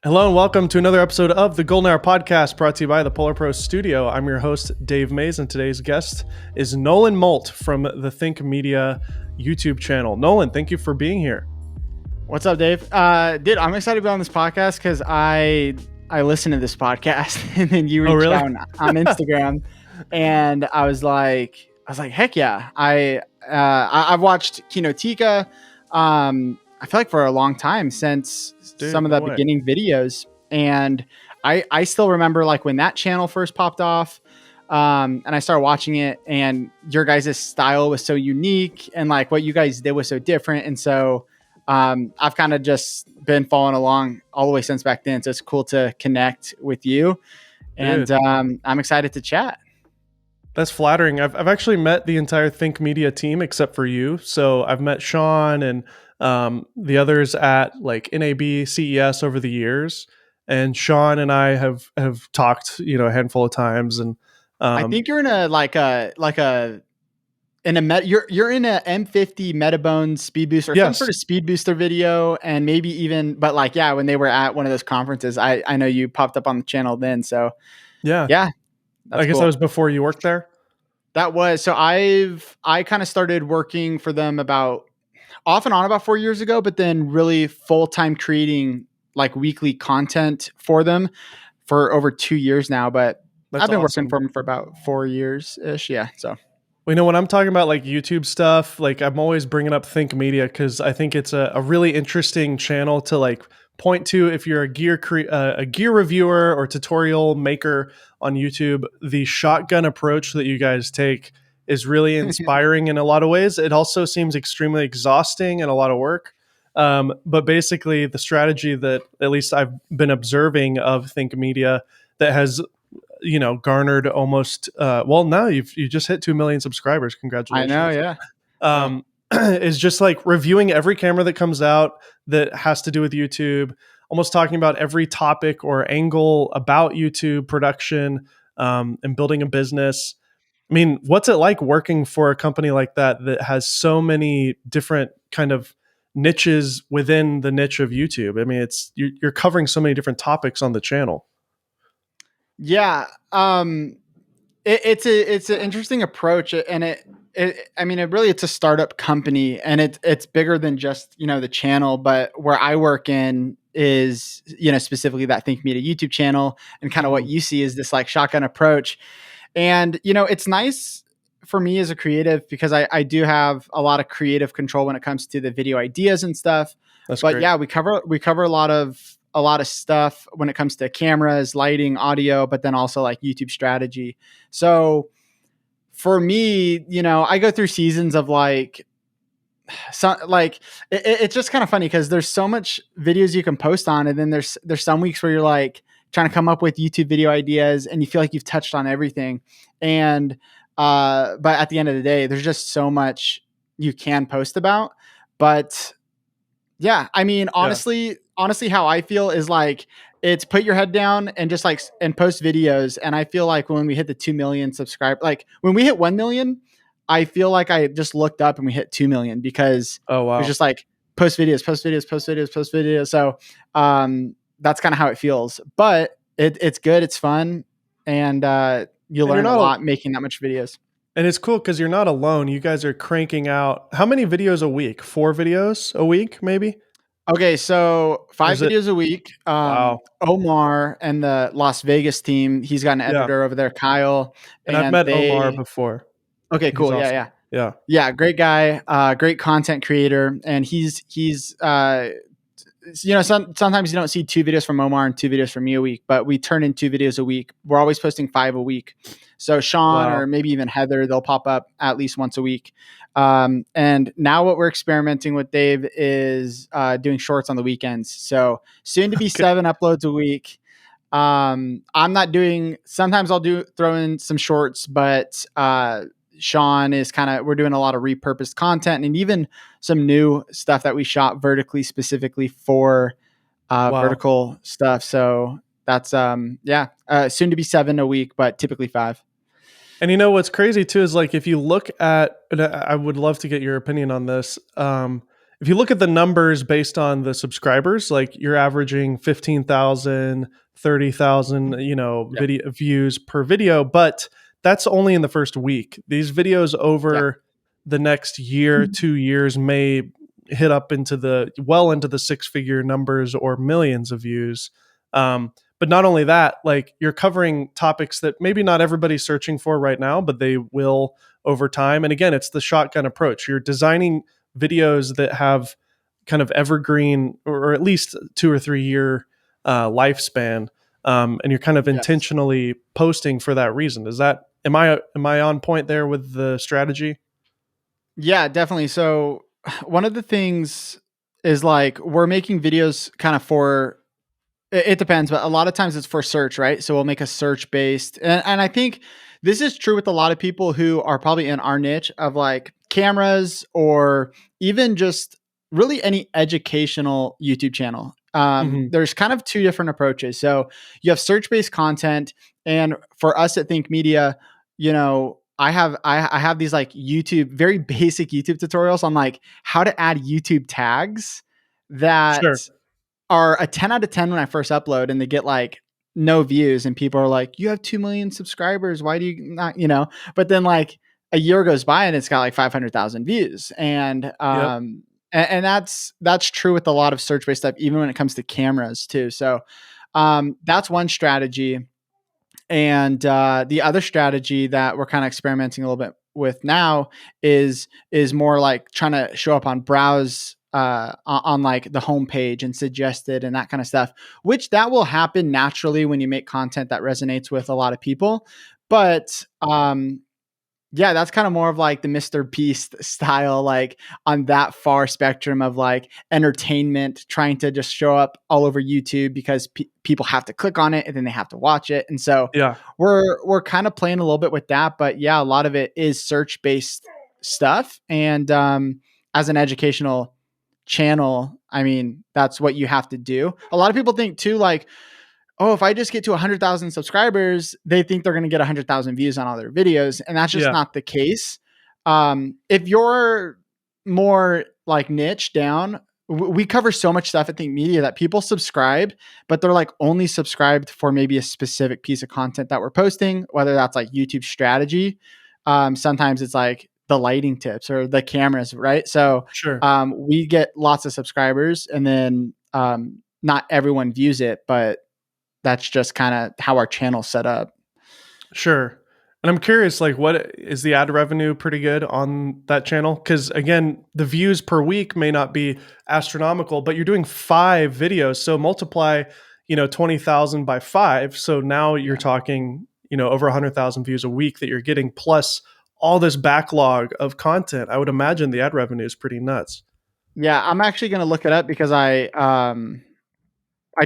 Hello and welcome to another episode of the Golden Hour Podcast brought to you by the Polar Pro Studio. I'm your host, Dave Mays, and today's guest is Nolan Molt from the Think Media YouTube channel. Nolan, thank you for being here. What's up, Dave? Dude, I'm excited to be on this podcast because I listened to this podcast and then you reached out on Instagram and I was like, heck yeah. I've watched Kinotika. I feel like for a long time since some of the beginning videos. And I still remember like when that channel first popped off, and I started watching it and your guys' style was so unique and like what you guys did was so different. And so I've kind of just been following along all the way since back then. So it's cool to connect with you. And I'm excited to chat. That's flattering. I've actually met the entire Think Media team except for you. So I've met Sean and the others at like NAB, CES over the years. And Sean and I have talked, a handful of times. And I think you're in you're in a M50 Metabone speed booster or some sort of speed booster video, and maybe even, but like, yeah, when they were at one of those conferences, I know you popped up on the channel then. So yeah, I guess that was before you worked there. That was, so I kind of started working for them about off and on about 4 years ago, but then really full-time creating like weekly content for them for over 2 years now. But I've been working for them for about 4 years ish. Yeah. So. When I'm talking about like YouTube stuff, like I'm always bringing up Think Media because I think it's a really interesting channel to like point to if you're a gear reviewer or tutorial maker on YouTube. The shotgun approach that you guys take is really inspiring in a lot of ways. It also seems extremely exhausting and a lot of work. But basically the strategy that at least I've been observing of Think Media that has garnered almost now you just hit 2 million subscribers. Congratulations. I know. Is just like reviewing every camera that comes out that has to do with YouTube, almost talking about every topic or angle about YouTube production, and building a business. I mean, what's it like working for a company like that has so many different kind of niches within the niche of YouTube? I mean, you're covering so many different topics on the channel. Yeah. It's an interesting approach, and it's a startup company, and it's bigger than just, the channel, but where I work in is, specifically that Think Media YouTube channel, and kind of what you see is this like shotgun approach. And, it's nice for me as a creative because I do have a lot of creative control when it comes to the video ideas and stuff. That's great. Yeah, we cover a lot of stuff when it comes to cameras, lighting, audio, but then also like YouTube strategy. So for me, I go through seasons of like, it's just kind of funny because there's so much videos you can post on, and then there's some weeks where you're like trying to come up with YouTube video ideas and you feel like you've touched on everything. And but at the end of the day, there's just so much you can post about. But yeah, I mean, honestly, how I feel is like it's put your head down and just like and post videos. And I feel like when we hit the 2 million subscribe, like when we hit 1 million, I feel like I just looked up and we hit 2 million because it was just like post videos. So that's kind of how it feels. But it's good, it's fun, and you learn a lot making that much videos. And it's cool because you're not alone. You guys are cranking out how many videos a week? 4 videos a week, maybe? Okay, so 5 videos a week. Wow. Omar and the Las Vegas team, he's got an editor over there, Kyle. And I've met Omar before. Okay, cool. Awesome. Yeah, great guy, great content creator. And he's sometimes you don't see 2 videos from Omar and 2 videos from me a week, but we turn in 2 videos a week. We're always posting 5 a week. So Sean or maybe even Heather, they'll pop up at least once a week. And now what we're experimenting with, Dave, is doing shorts on the weekends. So soon to be 7 uploads a week. I'm not doing, sometimes I'll throw in some shorts, but Sean is we're doing a lot of repurposed content and even some new stuff that we shot vertically specifically for vertical stuff. So that's soon to be 7 a week, but typically 5. And what's crazy too is like if you look at, and I would love to get your opinion on this. if you look at the numbers based on the subscribers, like you're averaging 15,000, 30,000, Yeah. video views per video, but that's only in the first week. These videos Yeah. over the next year, 2 years may hit up into the six-figure numbers or millions of views. But not only that, like you're covering topics that maybe not everybody's searching for right now, but they will over time. And again, it's the shotgun approach. You're designing videos that have kind of evergreen or at least 2 or 3 year lifespan, and you're kind of Yes. intentionally posting for that reason. Is that am I on point there with the strategy? Yeah, definitely. So one of the things is like we're making videos kind of for it depends, but a lot of times it's for search, right? So we'll make a search based. And I think this is true with a lot of people who are probably in our niche of like cameras or even just really any educational YouTube channel. Hmm. There's kind of two different approaches. So you have search based content. And for us at Think Media, I have these like YouTube, very basic YouTube tutorials on like how to add YouTube tags Sure. that are a 10 out of 10 when I first upload and they get like no views and people are like, you have 2 million subscribers. Why do you not, but then like a year goes by and it's got like 500,000 views. Yep. And that's true with a lot of search based stuff, even when it comes to cameras too. So, that's one strategy. And the other strategy that we're kind of experimenting a little bit with now is more like trying to show up on browse on like the homepage and suggested and that kind of stuff, which that will happen naturally when you make content that resonates with a lot of people. But yeah, that's kind of more of like the Mr. Beast style, like on that far spectrum of like entertainment, trying to just show up all over YouTube because people have to click on it and then they have to watch it. And so Yeah. we're kind of playing a little bit with that, but yeah, a lot of it is search based stuff. And as an educational channel, I mean, that's what you have to do. A lot of people think too, like, oh, if I just get to 100,000 subscribers, they think they're going to get 100,000 views on all their videos. And that's just Yeah. not the case. If you're more like niche down, we cover so much stuff at Think Media that people subscribe, but they're like only subscribed for maybe a specific piece of content that we're posting, whether that's like YouTube strategy. Sometimes it's like the lighting tips or the cameras, right? So Sure. we get lots of subscribers and then not everyone views it, but that's just kind of how our channel's set up. Sure. And I'm curious, like, what is the ad revenue pretty good on that channel? Because again, the views per week may not be astronomical, but you're doing 5 videos, so multiply, 20,000 by 5. So now you're Yeah. talking, over 100,000 views a week that you're getting, plus all this backlog of content. I would imagine the ad revenue is pretty nuts. Yeah, I'm actually gonna look it up because I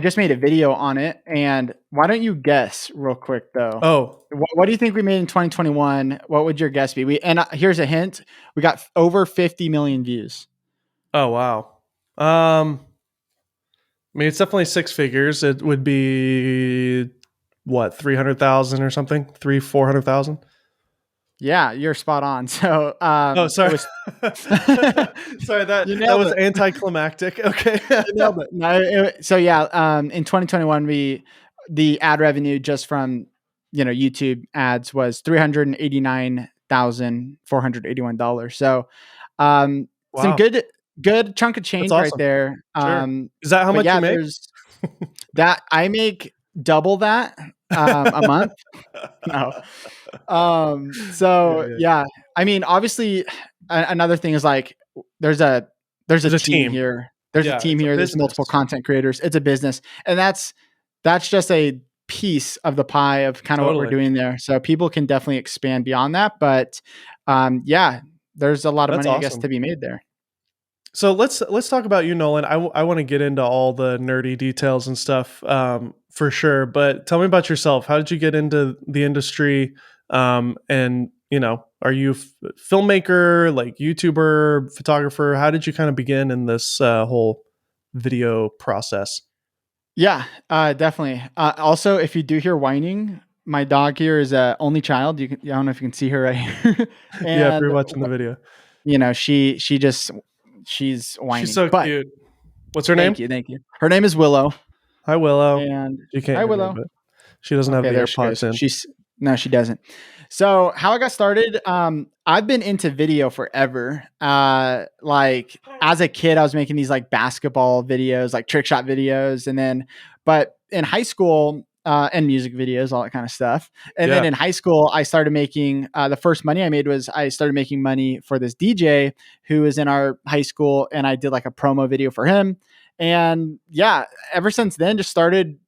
just made a video on it. And why don't you guess real quick though? Oh, What do you think we made in 2021? What would your guess be? Here's a hint: we got over 50 million views. oh wow. I mean, it's definitely six figures. It would be what, 300,000 or something, 400,000. Yeah, you're spot on. So Oh, it sorry. was Sorry, that you that nailed was it. anticlimactic. Okay. You nailed it. No, so yeah, in 2021, the ad revenue just from YouTube ads was $389,481. So, some Wow, good chunk of that's change right awesome. there. Sure. Is that how But much you yeah, make? there's that I make double that a month. No, Yeah, so yeah. yeah, I mean, obviously, another thing is like there's a there's a There's a team team. here. There's a Yeah, team it's a here. There's multiple business. content creators. It's a business, and that's just a piece of the pie of kind of what we're Totally. doing there. So people can definitely expand beyond that, but yeah, there's a lot of That's money, I guess, awesome. to be made there. So let's talk about you, Nolan. I want to get into all the nerdy details and stuff, for sure. But tell me about yourself. How did you get into the industry? And are you filmmaker, like YouTuber, photographer? How did you kind of begin in this whole video process? Yeah, definitely. Also, if you do hear whining, my dog here is a only child. I don't know if you can see her right here, Yeah, if and you're watching the video. you know she just she's She's whining. so But cute. What's her name? thank you. Her name is Willow, Hi, Willow. and She can't hi hear me, Willow. but she doesn't have Okay, the there she AirPods goes. in. No, she doesn't. So how I got started, I've been into video forever. Like as a kid, I was making these like basketball videos, like trick shot videos, and then, but in high school, and music videos, all that kind of stuff. And then Yeah. in high school, I started making the first money I made was I started making money for this DJ who was in our high school, and I did like a promo video for him. And yeah, ever since then,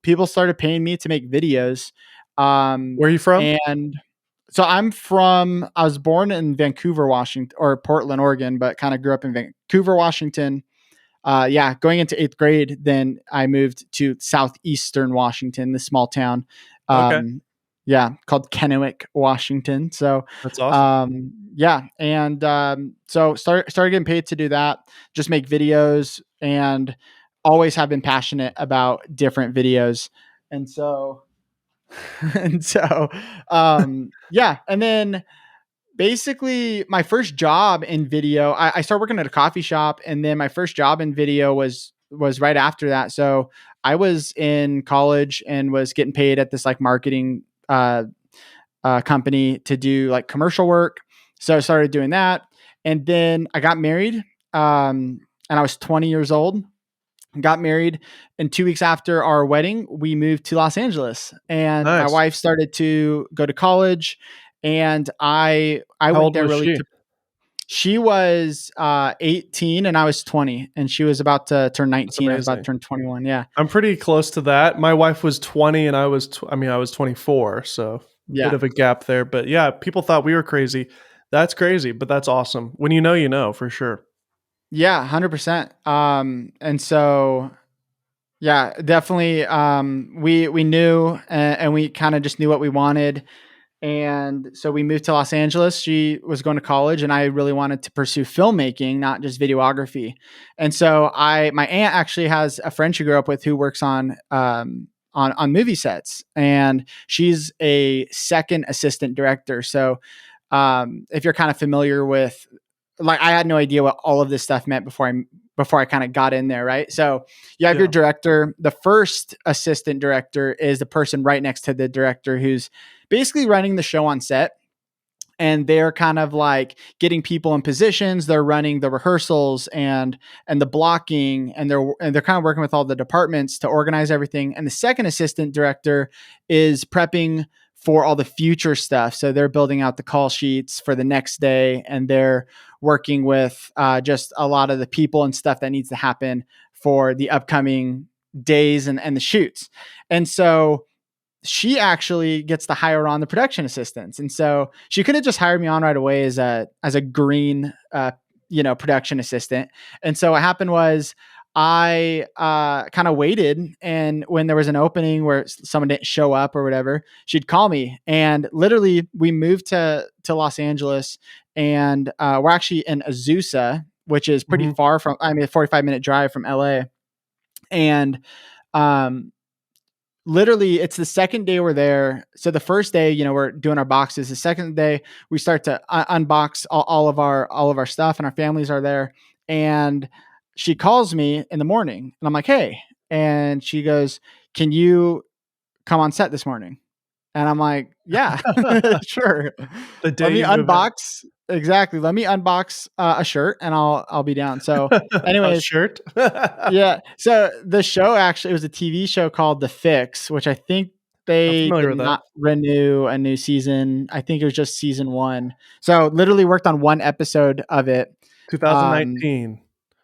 people started paying me to make videos. Where are you from? And so I was born in Vancouver, Washington, or Portland, Oregon, but kind of grew up in Vancouver, Washington. Yeah, going into eighth grade, then I moved to southeastern Washington, this small town. Okay. Yeah, called Kennewick, Washington. So, That's awesome. yeah, and so started getting paid to do that, just make videos, and always have been passionate about different videos, and so and so yeah, and then basically my first job in video, I started working at a coffee shop, and then my first job in video was right after that. So I was in college and was getting paid at this like marketing company to do like commercial work. So I started doing that, and then I got married, and I was 20 years old. Got married, and 2 weeks after our wedding, we moved to Los Angeles, and my Nice. wife started to go to college, and I How went old there was really she? to. She was 18 and I was 20, and she was about to turn That's 19. I was about to amazing. turn 21. Yeah. I'm pretty close to that. My wife was 20 and I mean, I was 24, so a bit Yeah. of a gap there. But yeah, people thought we were crazy. That's crazy, but that's awesome. When you know for sure. Yeah. 100%. And so, yeah, definitely. We knew, and we kind of just knew what we wanted. And so we moved to Los Angeles. She was going to college, and I really wanted to pursue filmmaking, not just videography. And so my aunt actually has a friend she grew up with who works on movie sets, and she's a second assistant director. So if you're kind of familiar with, like, I had no idea what all of this stuff meant before I kind of got in there, right? So you have your Yeah. director. The first assistant director is the person right next to the director who's basically running the show on set, and they're kind of like getting people in positions. They're running the rehearsals and the blocking, and they're kind of working with all the departments to organize everything. And the second assistant director is prepping for all the future stuff. So they're building out the call sheets for the next day, and they're working with just a lot of the people and stuff that needs to happen for the upcoming days and the shoots. And so she actually gets to hire on the production assistants. And so she could have just hired me on right away as a green production assistant. And so what happened was I kind of waited, and when there was an opening where someone didn't show up or whatever, she'd call me. And literally we moved to Los Angeles, and we're actually in Azusa, which is pretty Mhm. far from, I mean, a 45-minute drive from LA. And um literally it's the second day we're there. So the first day, we're doing our boxes. The second day we start to unbox all of our stuff, and our families are there. And she calls me in the morning, and I'm like, hey. And she goes, can you come on set this morning? And I'm like, yeah, sure. The Let day me you move in. unbox. Exactly. Let me unbox a shirt, and I'll be down. So A anyways, shirt? yeah. So the show, actually, it was a TV show called The Fix, which I think I'm they familiar did with that. not renew a new season. I think it was just season one. So literally worked on one episode of it. Um, 2019.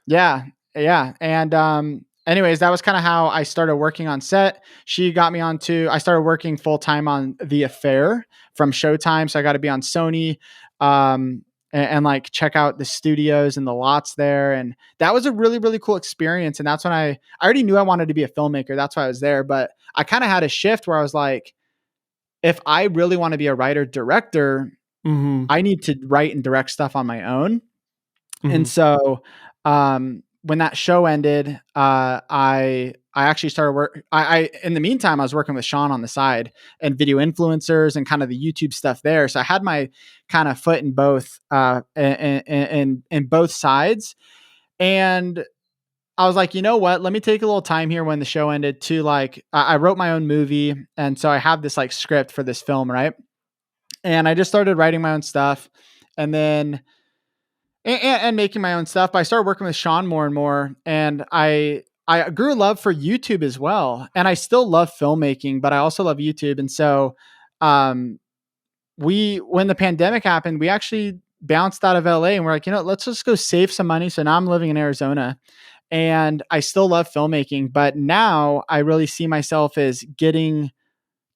yeah, yeah. And anyways, that was kind of how I started working on set. She got me I started working full time on The Affair from Showtime. So I got to be on Sony. And like check out the studios and the lots there. And that was a really, really cool experience. And that's when I already knew I wanted to be a filmmaker. That's why I was there. But I kind of had a shift where I was like, if I really want to be a writer director, Mhm. I need to write and direct stuff on my own. And Mhm. so when that show ended, I actually started work. I in the meantime I was working with Sean on the side and video influencers and kind of the YouTube stuff there. So I had my kind of foot in both in both sides. And I was like, you know what? Let me take a little time here when the show ended to like, I wrote my own movie. And so I have this like script for this film, right? And I just started writing my own stuff and then, and making my own stuff. But I started working with Sean more and more. And I grew a love for YouTube as well. And I still love filmmaking, but I also love YouTube. And so, um, when the pandemic happened, we actually bounced out of LA and we're like, let's just go save some money. So now I'm living in Arizona and I still love filmmaking, but now I really see myself as getting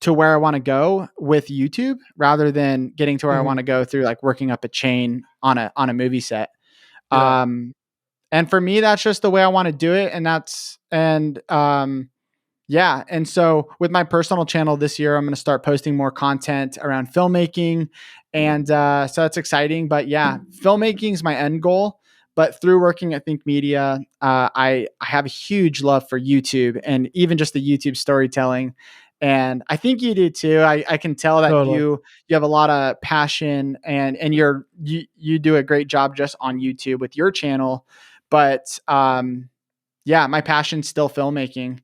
to where I want to go with YouTube rather than getting to where I want Mhm. to go through like working up a chain on a movie set. Yeah. Um, and for me, that's just the way I want to do it. Yeah. And so with my personal channel this year, I'm going to start posting more content around filmmaking. And so that's exciting. But yeah, filmmaking is my end goal. But through working at Think Media, I have a huge love for YouTube and even just the YouTube storytelling. And I think you do too. I can tell that Totally. you have a lot of passion and you do a great job just on YouTube with your channel. But yeah, my passion's still filmmaking.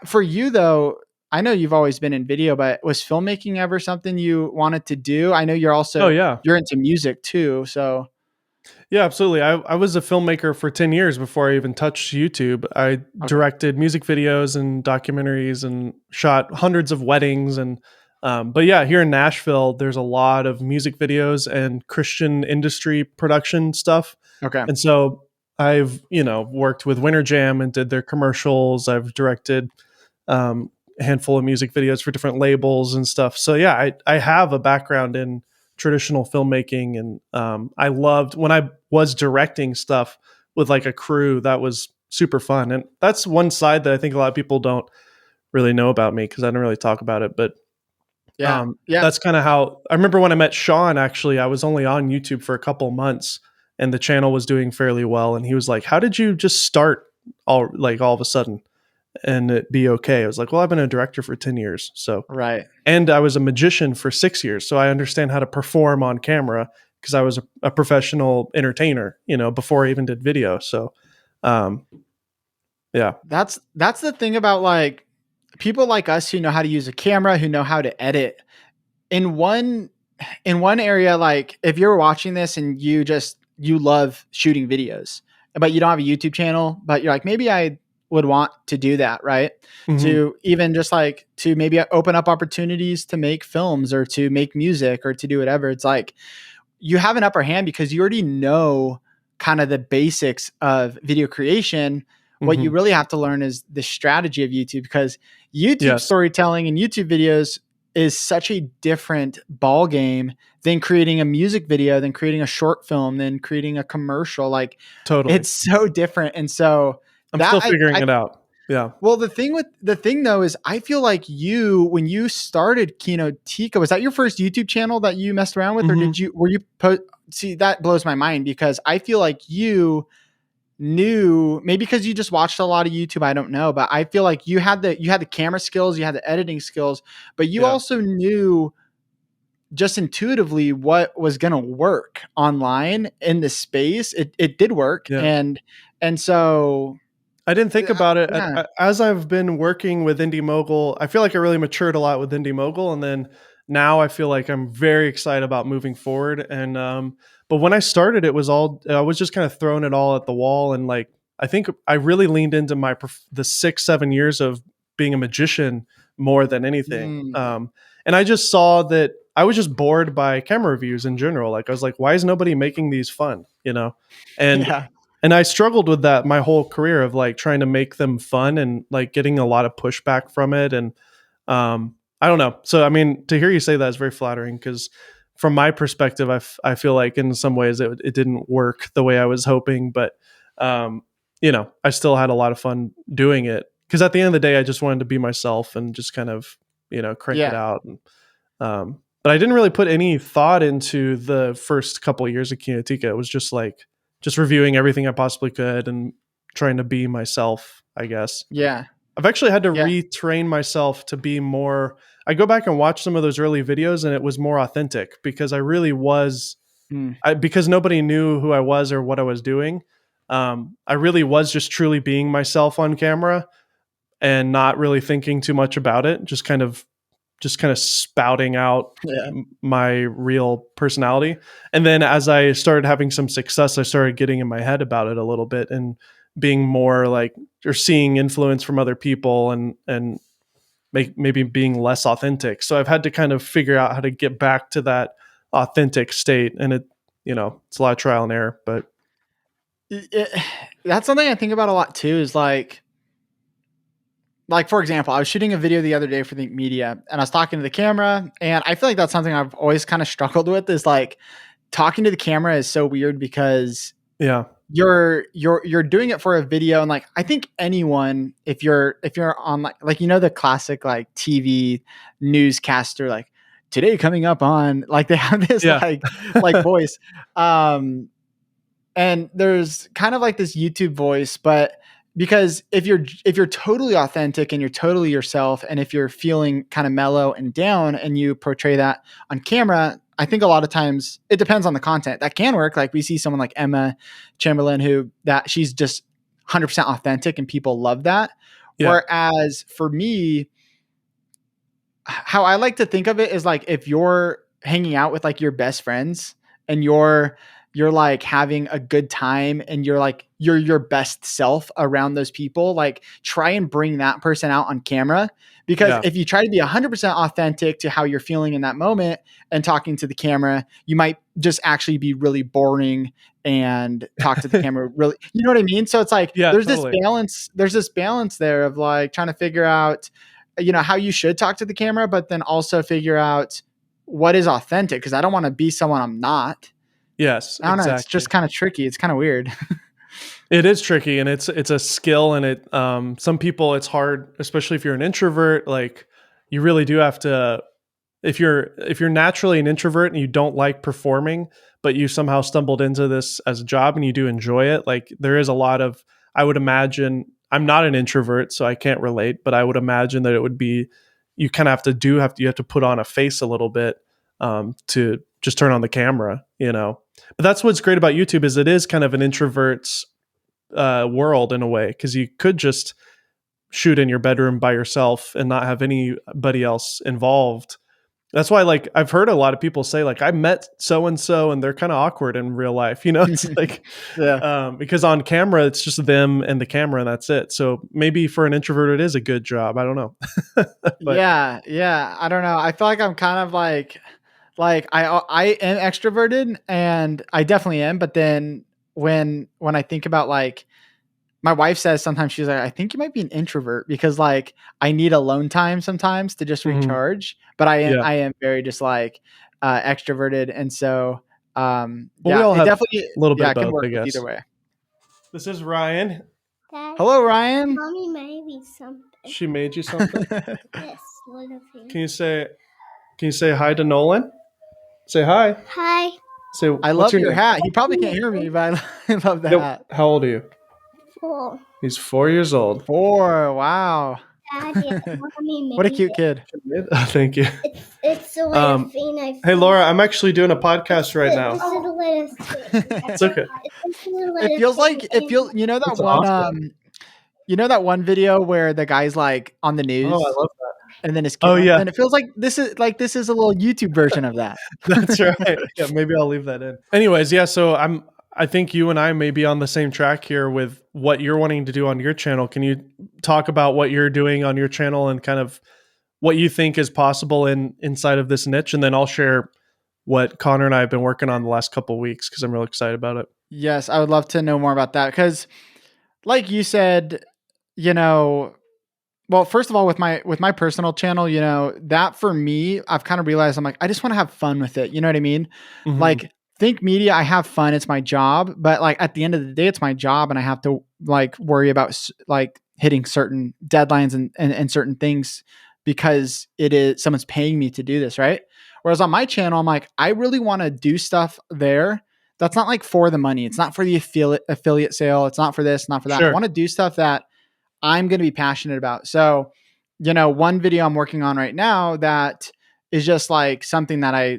For you though, I know you've always been in video, but was filmmaking ever something you wanted to do? I know Oh, yeah. you're into music too, so Yeah, absolutely. I was a filmmaker for 10 years before I even touched YouTube. I okay, directed music videos and documentaries and shot hundreds of weddings. And, but yeah, here in Nashville, there's a lot of music videos and Christian industry production stuff. okay, And so I've, worked with Winter Jam and did their commercials. I've directed a handful of music videos for different labels and stuff. So yeah, I have a background in traditional filmmaking, and I loved when I was directing stuff with like a crew. That was super fun, and that's one side that I think a lot of people don't really know about me because I don't really talk about it. But yeah, yeah, that's kind of how I remember when I met Sean. Actually, I was only on YouTube for a couple months, and the channel was doing fairly well. And he was like, "How did you just start all of a sudden and it be okay?" I was like, "Well, I've been a director for 10 years, so." right, And I was a magician for 6 years, so I understand how to perform on camera because I was a professional entertainer, before I even did video. So, um, yeah. that's the thing about like people like us who know how to use a camera, who know how to edit. In one in one area, like if you're watching this and you love shooting videos, but you don't have a YouTube channel, but you're like, maybe I would want to do that, right? Hmm. To even just like to maybe open up opportunities to make films or to make music or to do whatever. It's like you have an upper hand because you already know kind of the basics of video creation. What you Hmm. really have to learn is the strategy of YouTube because YouTube Yes, storytelling and YouTube videos is such a different ball game than creating a music video, than creating a short film, than creating a commercial. Like totally. it's so different. And so I'm that still figuring I it out. Yeah. well, the thing though is I feel like when you started Kino Tika, was that your first YouTube channel that you messed around with, or Hmm. were you see, that blows my mind because I feel like you knew, maybe because you just watched a lot of YouTube, I don't know, but I feel like you had the camera skills, you had the editing skills, but you Yeah. also knew just intuitively what was going to work online in the space. It did work. Yeah. And so, I didn't think about it. yeah. As I've been working with Indie Mogul, I feel like I really matured a lot with Indie Mogul, and then now I feel like I'm very excited about moving forward. And but when I started, it was all I was just kind of throwing it all at the wall, and like I think I really leaned into the 6 7 years of being a magician more than anything. Mm, And I just saw that I was just bored by camera reviews in general. Like I was like, why is nobody making these fun? And yeah. and I struggled with that my whole career of like trying to make them fun and like getting a lot of pushback from it. And I don't know. So I mean, to hear you say that is very flattering because from my perspective, I feel like in some ways it didn't work the way I was hoping, but um, I still had a lot of fun doing it because at the end of the day, I just wanted to be myself and just kind of crank it Yeah. out. And but I didn't really put any thought into the first couple of years of Kinetica. It was just like just reviewing everything I possibly could and trying to be myself, I guess. Yeah. I've actually had to Yeah. retrain myself to be more. I go back and watch some of those early videos and it was more authentic because I really was Mm, because nobody knew who I was or what I was doing. I really was just truly being myself on camera and not really thinking too much about it, just kind of spouting out Yeah. my real personality. And then as I started having some success, I started getting in my head about it a little bit and being more like, or seeing influence from other people, and maybe being less authentic. So I've had to kind of figure out how to get back to that authentic state. And it's a lot of trial and error, but It- that's something I think about a lot too, is like for example, I was shooting a video the other day for the media and I was talking to the camera, and I feel like that's something I've always kind of struggled with, is like talking to the camera is so weird because yeah, you're doing it for a video, and like I think anyone, if you're on like the classic like TV newscaster, like today coming up on, like they have this yeah, like voice, um and there's kind of like this YouTube voice, but because if you're totally authentic and you're totally yourself, and if you're feeling kind of mellow and down and you portray that on camera, I think a lot of times it depends on the content. That can work. Like we see someone like Emma Chamberlain, who that she's just 100% authentic and people love that. yeah, Whereas for me, how I like to think of it is like if you're hanging out with like your best friends and you're like having a good time and you're your best self around those people, like try and bring that person out on camera, because yeah, if you try to be 100% authentic to how you're feeling in that moment and talking to the camera, you might just actually be really boring and talk to the camera really, you know what I mean? So it's like yeah, totally. there's this balance there of like trying to figure out how you should talk to the camera, but then also figure out what is authentic, because I don't want to be someone I'm not. Yes, I don't know. It's exactly. just kind of tricky. It's kind of weird. It is tricky, and it's a skill, and some people it's hard, especially if you're an introvert. Like you really do have to, if you're naturally an introvert and you don't like performing, but you somehow stumbled into this as a job and you do enjoy it. Like there is a lot of, I would imagine, I'm not an introvert, so I can't relate, but I would imagine that it would be, you kind of you have to put on a face a little bit, to just turn on the camera, But that's what's great about YouTube, is it is kind of an introvert's world in a way, because you could just shoot in your bedroom by yourself and not have anybody else involved. That's why, like, I've heard a lot of people say, like, I met so and so and they're kind of awkward in real life. It's like, Yeah. because on camera it's just them and the camera and that's it. So maybe for an introvert it is a good job. I don't know, but Yeah. Yeah. I don't know. I feel like I'm kind of like I am extroverted, and I definitely am. But then when I think about like, my wife says sometimes, she's like, I think you might be an introvert, because like I need alone time sometimes to just mhm, recharge. But I am yeah. I am very just like extroverted, and so Well, we yeah, all it have definitely, a little bit yeah, of it could both, work I with either guess. way. This is Ryan. Dad, Hello, Ryan. mommy made me something. She made you something. Yes, one of you. Can you say hi to Nolan? Say hi. Hi. Say, I what's love your your name? hat. He probably can't hear me, but I love the Yep. hat. How old are you? 4. He's 4 years old. 4. Wow. Daddy, mommy What a made cute it. kid. Thank you. It's the way Um, of thing I Hey, Laura, I'm actually doing a podcast right This now. is the way of thing. It's okay. It feels like That's awesome. that one video where the guy's like on the Oh, I news love that. and then his kid, Oh, yeah, then it feels like this is a little YouTube version of that. that's right. Yeah, maybe I'll leave that in. Anyways, yeah, so I think you and I may be on the same track here with what you're wanting to do on your channel. Can you talk about what you're doing on your channel and kind of what you think is possible inside of this niche? And then I'll share what Connor and I have been working on the last couple of weeks, because I'm real excited about it. Yes, I would love to know more about that, because like you said, you know, well, first of all, with my personal channel, that for me, I've kind of realized I'm like, I just want to have fun with it. You know what I mean? Mhm. Like think media, I have fun. It's my job, but like at the end of the day, it's my job, and I have to like worry about like hitting certain deadlines and certain things, because it is someone's paying me to do this, right? Whereas on my channel, I'm like, I really want to do stuff there that's not like for the money. It's not for the affiliate sale. It's not for this, not for that. I Sure. want to do stuff that I'm going to be passionate about. So, one video I'm working on right now that is just like something that I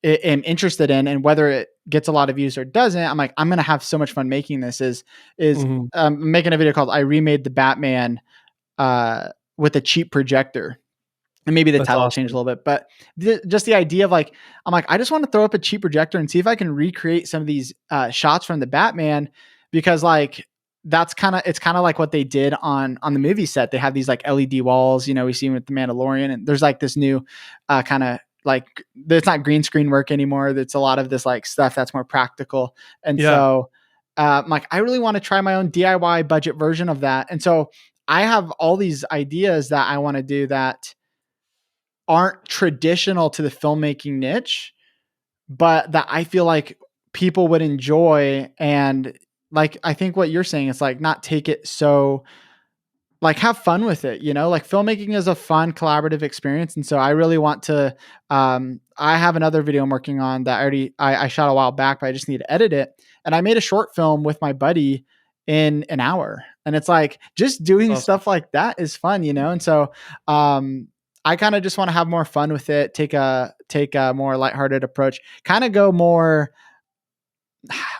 am interested in, and whether gets a lot of views or doesn't, I'm like, I'm gonna have so much fun making this. Is Mhm. making a video called I remade the Batman with a cheap projector. And maybe the That's title changed a awesome. little bit, but just the idea of like, I'm like, I just want to throw up a cheap projector and see if I can recreate some of these shots from the Batman, because like it's kind of like what they did on the movie set. They have these like LED walls, we see with the Mandalorian, and there's like this new kind of like, it's not green screen work anymore. It's a lot of this like stuff that's more practical, and Yeah, so I'm like, I really want to try my own DIY budget version of that, and so I have all these ideas that I want to do that aren't traditional to the filmmaking niche, but that I feel like people would enjoy. And like, I think what you're saying is like, not take it so, like, have fun with it, like filmmaking is a fun collaborative experience. And so I really want to, I have another video I'm working on that I shot a while back, but I just need to edit it. And I made a short film with my buddy in an hour. And it's like, just that's doing awesome. stuff like that is fun, And so, I kind of just want to have more fun with it, take a more lighthearted approach, kind of go more,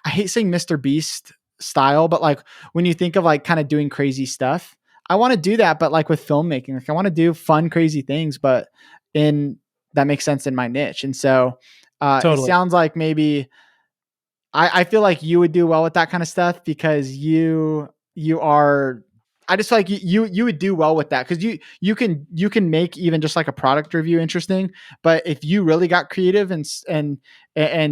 I hate saying Mr. Beast style, but like when you think of like kind of doing crazy stuff, I want to do that, but like with filmmaking, like I want to do fun, crazy things, but in that makes sense in my niche. And so it Totally. sounds like maybe I feel like you would do well with that kind of stuff because you are, I just feel like you would do well with that because you can make even just like a product review interesting. But if you really got creative and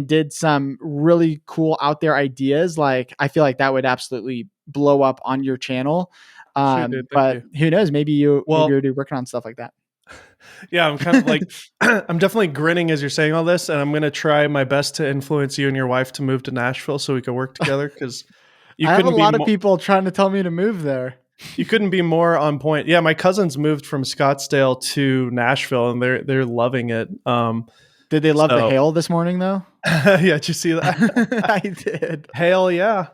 did some really cool out there ideas, like I feel like that would absolutely blow up on your channel. Shoot, dude, thank But you. who knows? Maybe Well, you're already working on stuff like that. yeah, I'm kind of like I'm definitely grinning as you're saying all this, and I'm gonna try my best to influence you and your wife to move to Nashville so we can work together because you I have a couldn't be lot of more people trying to tell me to move there. you couldn't be more on point. Yeah, my cousins moved from Scottsdale to Nashville and they're loving it. Did they love the So hail this morning though? yeah, did you see that? I did. Hell yeah.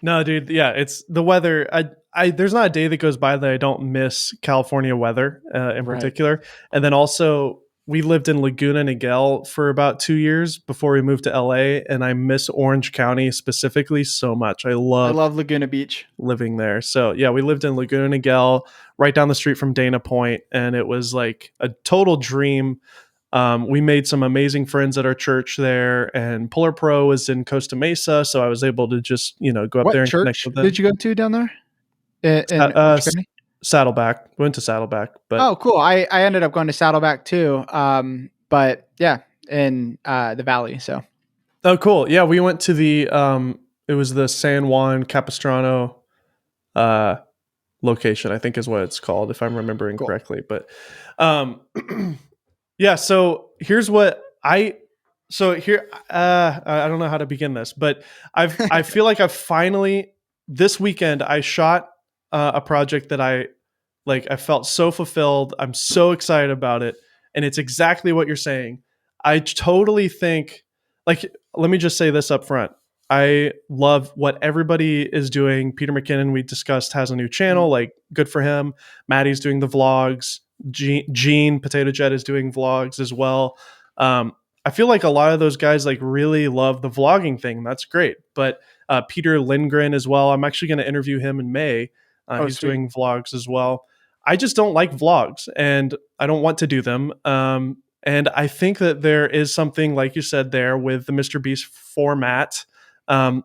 No, dude. Yeah, it's the weather. There's not a day that goes by that I don't miss California weather in Right. particular. And then also, we lived in Laguna Niguel for about 2 years before we moved to LA, and I miss Orange County specifically so much. I I love love Laguna Beach. living there. So yeah, we lived in Laguna Niguel, right down the street from Dana Point, and it was like a total dream. We made some amazing friends at our church there, and Polar Pro was in Costa Mesa, so I was able to just go up there What and connect church with did them. you go to down there in Uh, Orange County? Saddleback, went to Saddleback, but Oh, cool. I ended up going to Saddleback too. But yeah, in the valley. So oh, cool. Yeah, we went to the it was the San Juan Capistrano uh, location, I think is what it's called, if I'm remembering cool. correctly. But um, yeah, so here's what I so here I don't know how to begin this, but I feel like I've finally this weekend I shot a project that I felt so fulfilled. I'm so excited about it, and it's exactly what you're saying. I totally think like let me just say this up front. I love what everybody is doing. Peter McKinnon, we discussed, has a new channel. Mm. Like, good for him. Maddie's doing the vlogs. Gene Potato Jet is doing vlogs as well. I feel like a lot of those guys like really love the vlogging thing. That's great. But Peter Lindgren as well. I'm actually going to interview him in May. Oh, He's sweet. doing vlogs as well. I just don't like vlogs, and I don't want to do them. And I think that there is something, like you said, there with the Mr. Beast format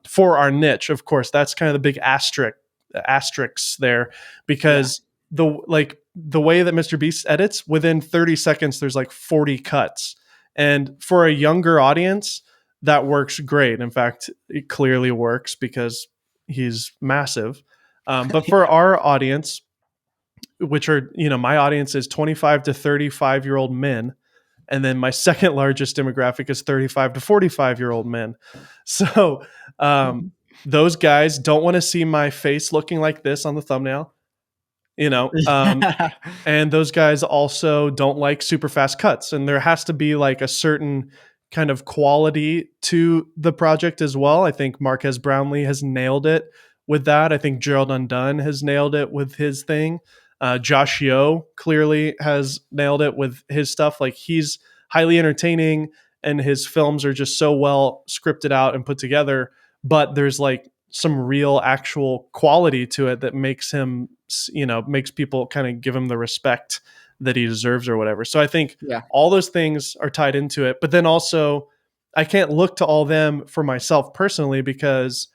for our niche. Of course, that's kind of the big asterisks there, Yeah. because the way that Mr. Beast edits, within 30 seconds, there's like 40 cuts. And for a younger audience, that works great. In fact, it clearly works because he's massive. But for Yeah. our audience, which are, my audience is 25 to 35-year-old men. And then my second largest demographic is 35 to 45-year-old men. So those guys don't want to see my face looking like this on the thumbnail, you know. Yeah. And those guys also don't like super fast cuts. And there has to be like a certain kind of quality to the project as well. I think Marquez Brownlee has nailed it with that. I think Gerald Undone has nailed it with his thing. Josh Yo clearly has nailed it with his stuff. Like, he's highly entertaining and his films are just so well scripted out and put together, but there's like some real actual quality to it that makes him, makes people kind of give him the respect that he deserves or whatever. So I think Yeah. all those things are tied into it. But then also, I can't look to all them for myself personally, because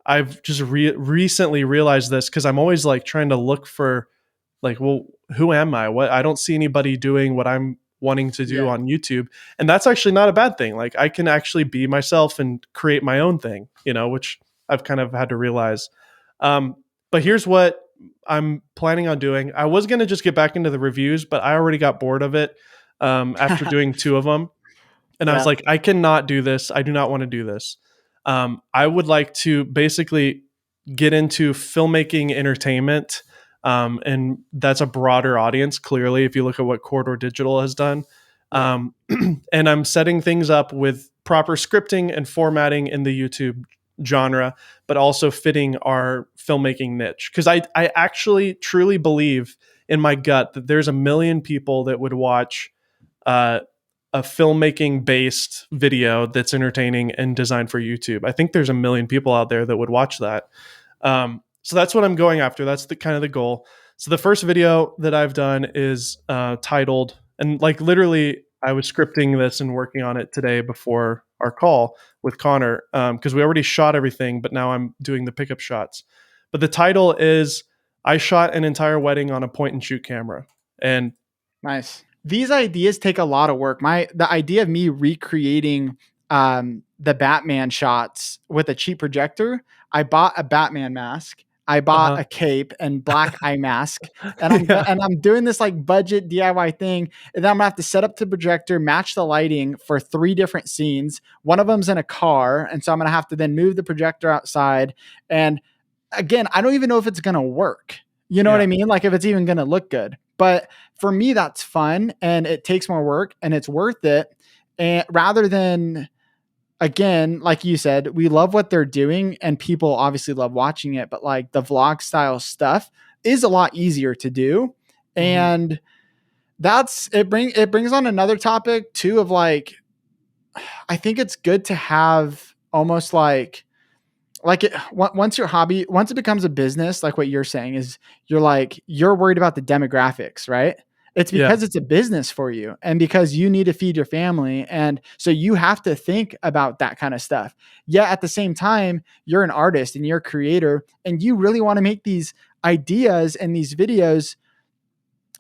I've just recently realized this, because I'm always like trying to look for like, well, who am I? What, I don't see anybody doing what I'm wanting to do Yeah. on YouTube. And that's actually not a bad thing. Like I can actually be myself and create my own thing, which I've kind of had to realize. But here's what I'm planning on doing. I was going to just get back into the reviews, but I already got bored of it after doing two of them. And I was Yeah. like, I cannot do this. I do not want to do this. I would like to basically get into filmmaking entertainment. And that's a broader audience, clearly, if you look at what Corridor Digital has done. Yeah. And I'm setting things up with proper scripting and formatting in the YouTube genre, but also fitting our filmmaking niche. Because I actually truly believe in my gut that there's a million people that would watch uh, a filmmaking based video that's entertaining and designed for YouTube. I think there's a million people out there that would watch that. So that's what I'm going after. That's the kind of the goal. So the first video that I've done is titled, and like literally I was scripting this and working on it today before our call with Connor, because we already shot everything, but now I'm doing the pickup shots. But the title is I shot an entire wedding on a point and shoot camera. And Nice. These ideas take a lot of work. The idea of me recreating the Batman shots with a cheap projector. I bought a Batman mask. I bought a cape and black eye mask, and I'm doing this like budget DIY thing. And then I'm gonna have to set up the projector, match the lighting for 3 different scenes. One of them's in a car, and so I'm gonna have to then move the projector outside. And again, I don't even know if it's gonna work. You know what I mean? Like if it's even gonna look good. But for me, that's fun, and it takes more work, and it's worth it. And rather than, again, like you said, we love what they're doing, and people obviously love watching it. But like the vlog style stuff is a lot easier to do, and that's it. It brings on another topic too of like, I think it's good to have almost like once your hobby, once it becomes a business, like what you're saying is you're worried about the demographics, right? It's because it's a business for you and because you need to feed your family. And so you have to think about that kind of stuff. Yet at the same time, you're an artist and you're a creator and you really want to make these ideas and these videos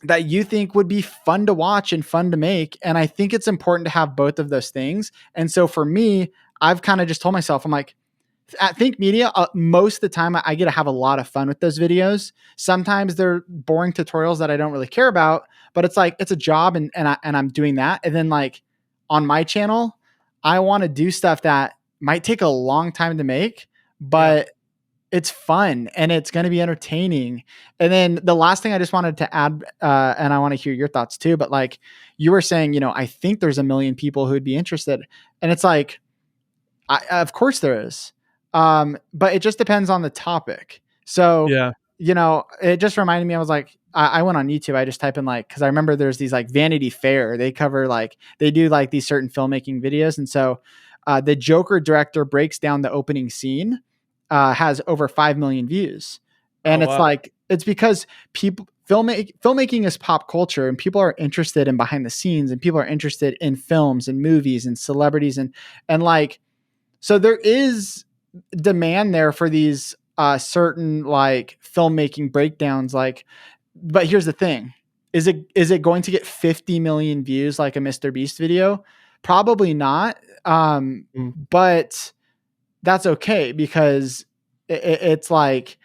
that you think would be fun to watch and fun to make. And I think it's important to have both of those things. And so for me, I've kind of just told myself, I'm like, at Think Media, most of the time I get to have a lot of fun with those videos. Sometimes they're boring tutorials that I don't really care about, but it's like it's a job, and I'm doing that. And then like on my channel, I want to do stuff that might take a long time to make, but it's fun and it's going to be entertaining. And then the last thing I just wanted to add, and I want to hear your thoughts too, but like you were saying, I think there's a million people who'd be interested, and it's like, of course there is. But it just depends on the topic. So, it just reminded me, I was like, I went on YouTube. I just type in like, cause I remember there's these like Vanity Fair. They cover like, they do like these certain filmmaking videos. And so, the Joker director breaks down the opening scene, has over 5 million views. And it's because filmmaking is pop culture and people are interested in behind the scenes and people are interested in films and movies and celebrities and like, so there is demand there for these certain like filmmaking breakdowns. Like, but here's the thing: is it going to get 50 million views like a Mr. Beast video? Probably not. But that's okay because it's like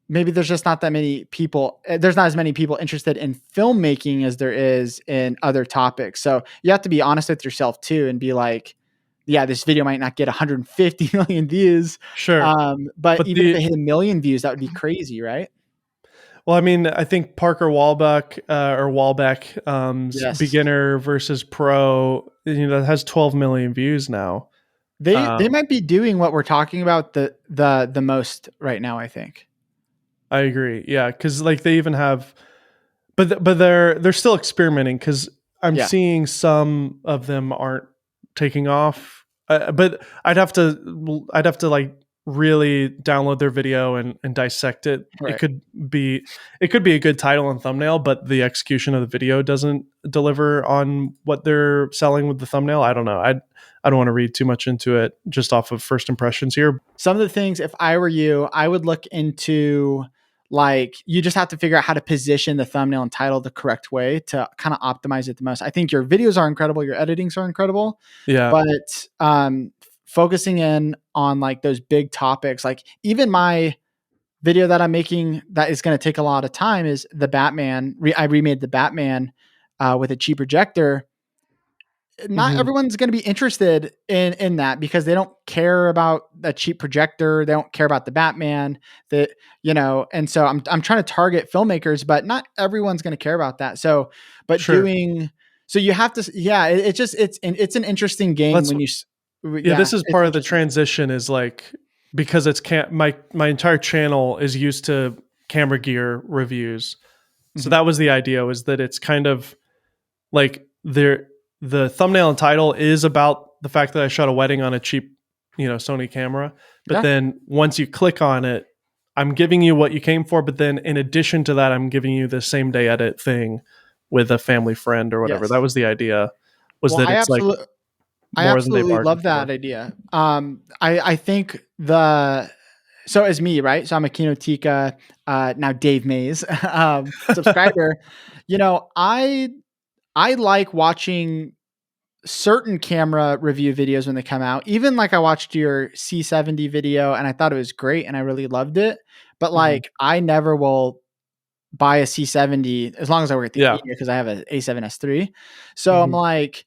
maybe there's just not that many people. There's not as many people interested in filmmaking as there is in other topics. So you have to be honest with yourself too, and be like, yeah, this video might not get 150 million views. Sure. But even if it hit 1 million views, that would be crazy, right? Well, I mean, I think Parker Walbeck Yes. Beginner versus Pro, that has 12 million views now. They might be doing what we're talking about the most right now, I think. I agree. Yeah, because like they even have, but they're still experimenting because I'm seeing some of them aren't taking off. But I'd have to like really download their video and dissect it. Right. Be it could be a good title and thumbnail, but the execution of the video doesn't deliver on what they're selling with the thumbnail. I don't know. I don't want to read too much into it just off of first impressions here. Some of the things, if I were you, I would look into, like, you just have to figure out how to position the thumbnail and title the correct way to kind of optimize it the most. I think your videos are incredible, your editings are incredible, Yeah. but focusing in on like those big topics, like even my video that I'm making that is going to take a lot of time is the Batman. I remade the Batman with a cheap projector. Not Mhm. everyone's going to be interested in that because they don't care about a cheap projector. They don't care about the Batman that, and so I'm trying to target filmmakers, but not everyone's going to care about that. So, but Sure. so you have to, yeah, it's an interesting game That's when you, Yeah, this is it's part of the interesting. transition is like, because it's my entire channel is used to camera gear reviews. So Mhm. that was the idea, was that it's kind of like the thumbnail and title is about the fact that I shot a wedding on a cheap, Sony camera. But Yeah. then once you click on it, I'm giving you what you came for, but then in addition to that, I'm giving you the same day edit thing with a family friend or whatever. Yes. That was the idea, was Well, that it's like I more than they absolutely bargained love that for. idea. I think so as me, right? So I'm a Kinotika, now Dave Mays, subscriber. I like watching certain camera review videos when they come out. Even like I watched your C70 video and I thought it was great and I really loved it. But Mhm. like I never will buy a C70 as long as I work at the Yeah. because I have an A7S III. So I'm Mhm. like,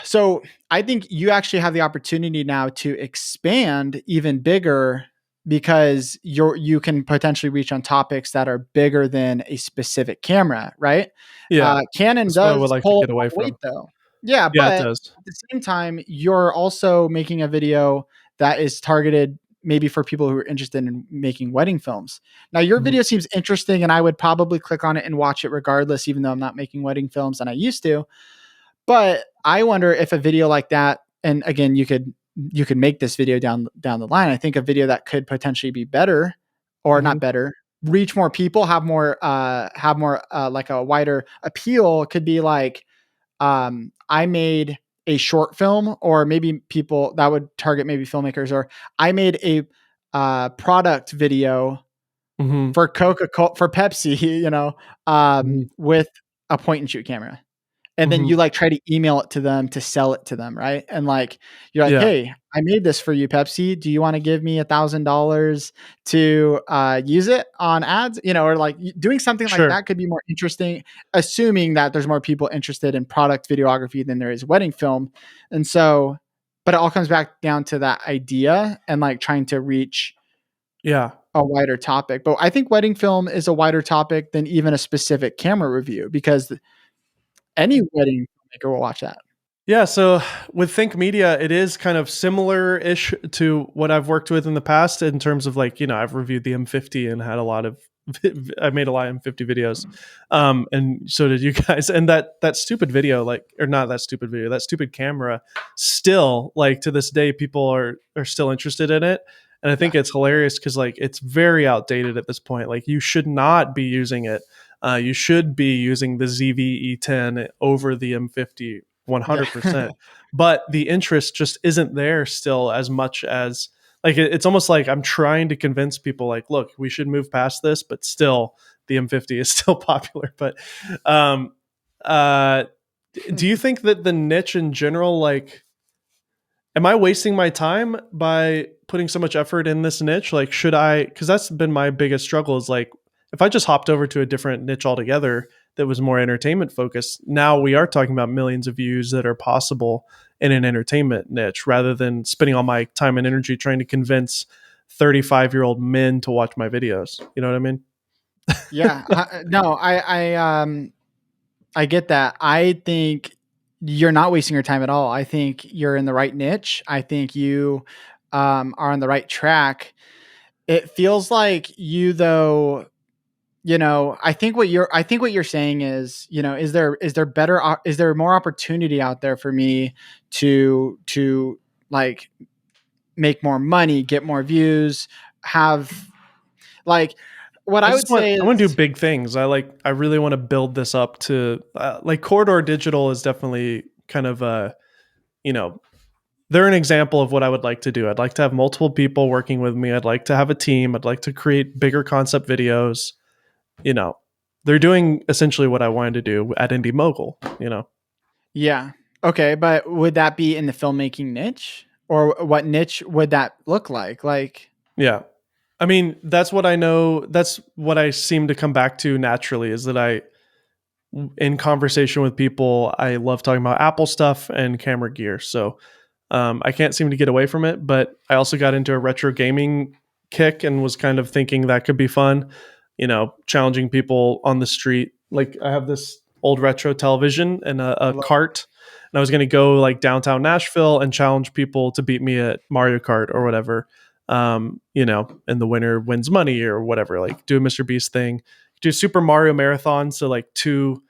so I think you actually have the opportunity now to expand even bigger because you can potentially reach on topics that are bigger than a specific camera, right? Yeah. Canon That's what I would does like to pull get away weight from. though. Yeah, Yeah, it but does. at the same time, you're also making a video that is targeted maybe for people who are interested in making wedding films. Now, your Mhm. video seems interesting, and I would probably click on it and watch it regardless, even though I'm not making wedding films and I used to. But I wonder if a video like that, and again, you could make this video down the line. I think a video that could potentially be better, or Mhm. not better, reach more people, have more like a wider appeal. Could be like, I made a short film, or maybe people that would target maybe filmmakers, or I made a product video Mhm. for Coca-Cola, for Pepsi, Mhm. with a point and shoot camera. And then Mhm. you like try to email it to them to sell it to them, right? And like you're like, Yeah. hey, I made this for you, Pepsi. Do you want to give me $1,000 to use it on ads? Or like doing something like Sure. that could be more interesting, assuming that there's more people interested in product videography than there is wedding film. And so, but it all comes back down to that idea and like trying to reach Yeah. a wider topic. But I think wedding film is a wider topic than even a specific camera review because any wedding filmmaker will watch that. Yeah, so with Think Media, it is kind of similar-ish to what I've worked with in the past in terms of like, I've reviewed the M50 and had a lot of I made a lot of M50 videos. And so did you guys. And that stupid video, like, or not that stupid video, that stupid camera, still, like, to this day, people are still interested in it. And I Yeah. think it's hilarious because like it's very outdated at this point. Like you should not be using it. You should be using the ZV-E10 over the M50 Yeah. 100%. But the interest just isn't there still as much as like it's almost like I'm trying to convince people like, look, we should move past this, but still the M50 is still popular. But um uh do you think that the niche in general, like, am I wasting my time by putting so much effort in this niche? Like, should I? Because that's been my biggest struggle. Is like, if I just hopped over to a different niche altogether that was more entertainment focused, now we are talking about millions of views that are possible in an entertainment niche, rather than spending all my time and energy trying to convince 35-year-old men to watch my videos. You know what I mean? Yeah. No, I get that. I think you're not wasting your time at all. I think you're in the right niche. I think you are on the right track. It feels like you, though, I think what you're saying is, is there more opportunity out there for me to like make more money, get more views, have like what I would say I want to do is, big things. I really want to build this up to like Corridor Digital is definitely kind of you know, they're an example of what I would like to do. I'd like to have multiple people working with me. I'd like to have a team. I'd like to create bigger concept videos. You know, they're doing essentially what I wanted to do at Indie Mogul, you know. yeah. Okay, but would that be in the filmmaking niche? Or what niche would that look like? Like, Yeah. I mean, that's what I know. That's what I seem to come back to naturally is that in conversation with people, I love talking about Apple stuff and camera gear. So I can't seem to get away from it. But I also got into a retro gaming kick and was kind of thinking that could be fun, you know, challenging people on the street. Like I have this old retro television and a cart. And I was going to go like downtown Nashville and challenge people to beat me at Mario Kart or whatever. You know, and the winner wins money or whatever. Like do a Mr. Beast thing, do Super Mario Marathon. So like two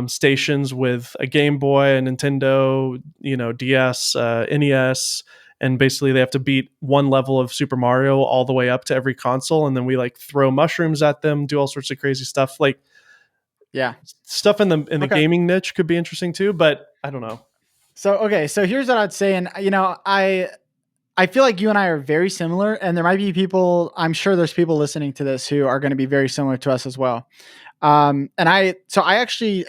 stations with a Game Boy, a Nintendo, you know, DS, NES, and basically they have to beat one level of Super Mario all the way up to every console, and then we like throw mushrooms at them, do all sorts of crazy stuff. Like yeah. stuff in the Okay. gaming niche could be interesting too, but I don't know. So, okay. So here's what I'd say. And, I feel like you and I are very similar, and there might be people, I'm sure there's people listening to this who are going to be very similar to us as well. So I actually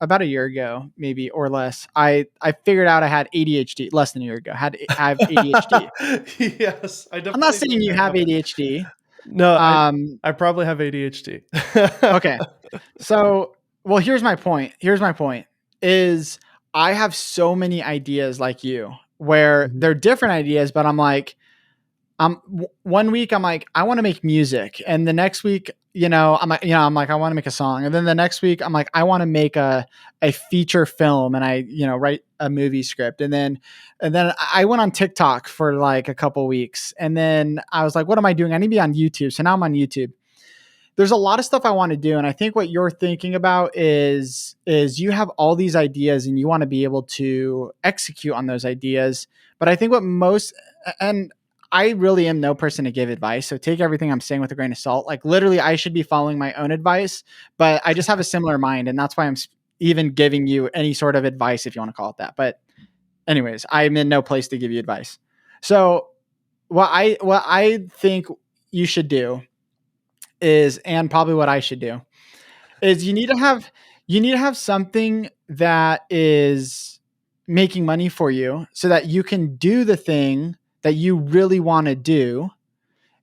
about a year ago, maybe or less, I figured out I had ADHD less than a year ago. Have ADHD. Yes, I I'm not definitely saying do you now. have ADHD. No, Um, I probably have ADHD. okay. So, well, here's my point. Is I have so many ideas like you where Mhm. they're different ideas, but I'm like, one week I'm like, I want to make music. And the next week, I'm like, I want to make a song. And then the next week I'm like, I want to make a feature film and I, write a movie script. And then I went on TikTok for like a couple weeks. And then I was like, what am I doing? I need to be on YouTube. So now I'm on YouTube. There's a lot of stuff I want to do. And I think what you're thinking about is you have all these ideas and you want to be able to execute on those ideas. But I think and I really am no person to give advice. So take everything I'm saying with a grain of salt. Like literally I should be following my own advice, but I just have a similar mind. And that's why I'm even giving you any sort of advice, if you want to call it that. But anyways, I'm in no place to give you advice. So what I think you should do is, and probably what I should do, is you need to have something that is making money for you so that you can do the thing that you really want to do,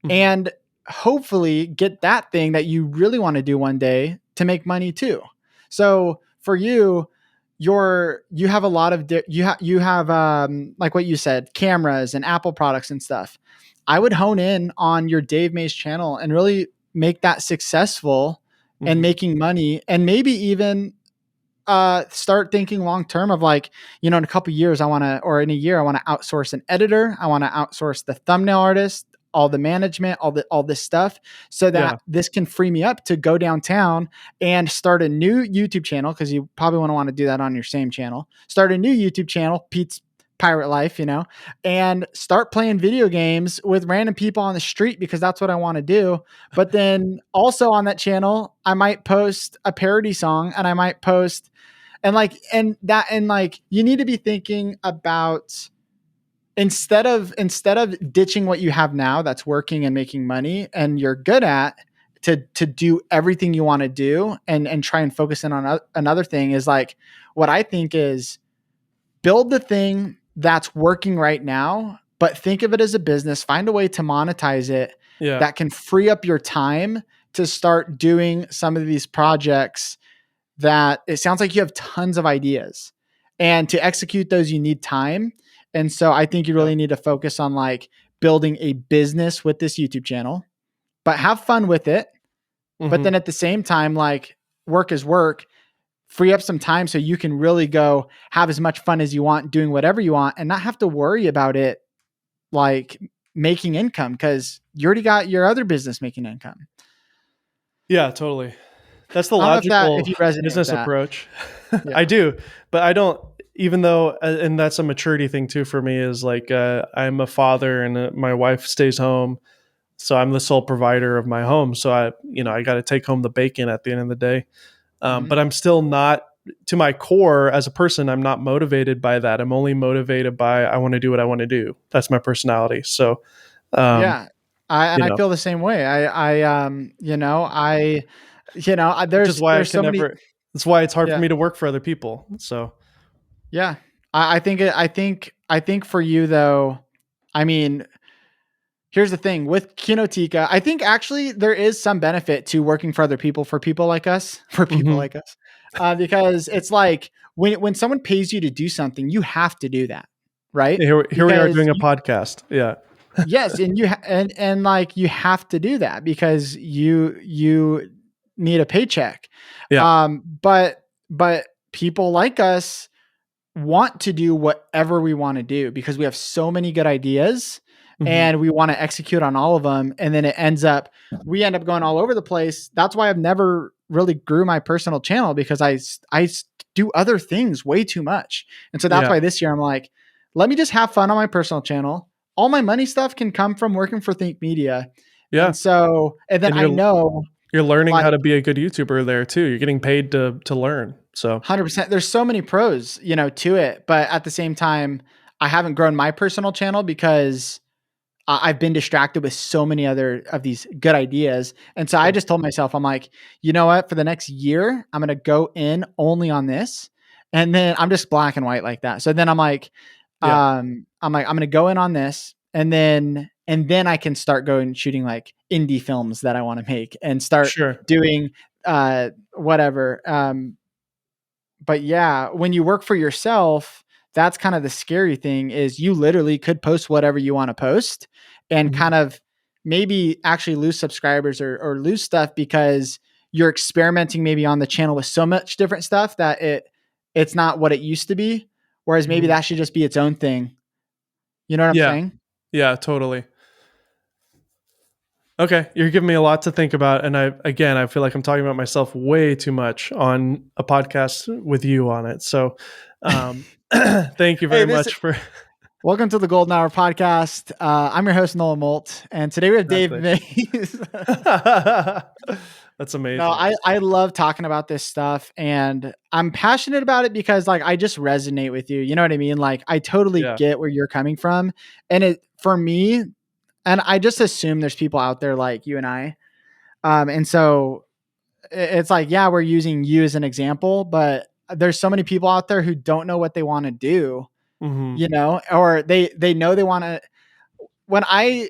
Mhm. and hopefully get that thing that you really want to do one day to make money too. So for you, you have a lot of you have like what you said, cameras and Apple products and stuff. I would hone in on your Dave Mays channel and really make that successful and Mhm. making money, and maybe even start thinking long term of like, in a couple years or in a year I want to outsource an editor, I want to outsource the thumbnail artist, all the management, all this stuff, so that Yeah. this can free me up to go downtown and start a new YouTube channel, because you probably want to do that on your same channel. Start a new YouTube channel, Pete's Pirate Life, and start playing video games with random people on the street, because that's what I want to do. But then also on that channel, I might post a parody song, and I might post, and you need to be thinking about, instead of ditching what you have now that's working and making money and you're good at, to do everything you want to do, and try and focus in on another thing, is like, what I think is, build the thing that's working right now, but think of it as a business, find a way to monetize it Yeah. that can free up your time to start doing some of these projects that it sounds like you have tons of ideas, and to execute those you need time. And so I think you Yeah. really need to focus on like building a business with this YouTube channel, but have fun with it. But Mhm. then at the same time, like, work is work, free up some time so you can really go have as much fun as you want doing whatever you want, and not have to worry about it like making income, because you already got your other business making income. Yeah, totally. That's the I don't know if logical you resonate with business that. approach. Yeah. I do, but I don't. Even though, and that's a maturity thing too for me. Is like I'm a father, and my wife stays home, so I'm the sole provider of my home. So I got to take home the bacon at the end of the day. Mhm. But I'm still not, to my core as a person, I'm not motivated by that. I'm only motivated by I want to do what I want to do. That's my personality. So, um, Yeah. I feel the same way. which is why I There's can so many. never. That's why it's hard for Yeah. me to work for other people. So, Yeah. I think for you though, I mean, here's the thing with Kinotika, I think actually there is some benefit to working for other people, for people like us, mhm. because it's like when someone pays you to do something, you have to do that, right? Here we are Because doing a podcast. Yeah, yes, and and like you have to do that because you need a paycheck. yeah, But people like us want to do whatever we want to do because we have so many good ideas mhm. and we want to execute on all of them, and then we end up going all over the place. That's why I've never really grew my personal channel, because do other things way too much. And so that's Yeah, why this year I'm like, let me just have fun on my personal channel. All my money stuff can come from working for Think Media. yeah. And then And I know, you're learning how like, to be a good YouTuber there too. You're getting paid to learn. So, 100%. There's so many pros, to it, but at the same time, I haven't grown my personal channel because I've been distracted with so many other of these good ideas. And so I sure. just told myself, I'm like, you know what? For the next year, I'm going to go in only on this. And then I'm just black and white like that. So then Yeah, I'm going to go in on this, and then I can start going shooting like indie films that I want to make and start sure. doing whatever. But yeah, when you work for yourself, that's kind of the scary thing, is you literally could post whatever you want to post and Mhm. kind of maybe actually lose subscribers, or lose stuff because you're experimenting maybe on the channel with so much different stuff that it's not what it used to be. Whereas maybe Mhm. that should just be its own thing. You know what I'm Yeah, saying? yeah, totally. Okay, you're giving me a lot to think about, and I feel like I'm talking about myself way too much on a podcast with you on it. So, thank you Hey, very much for welcome to the Golden Hour podcast. I'm your host, Nolan Molt, and today we have Dave exactly. Mays. That's No, amazing. I love talking about this stuff, and I'm passionate about it because like I just resonate with you. You know what I mean? Like I totally Yeah. get where you're coming from. And it for me, and I just assume there's people out there like you and I. And so it's like, yeah, we're using you as an example, but there's so many people out there who don't know what they want to do, Hmm. or they know they want to. When I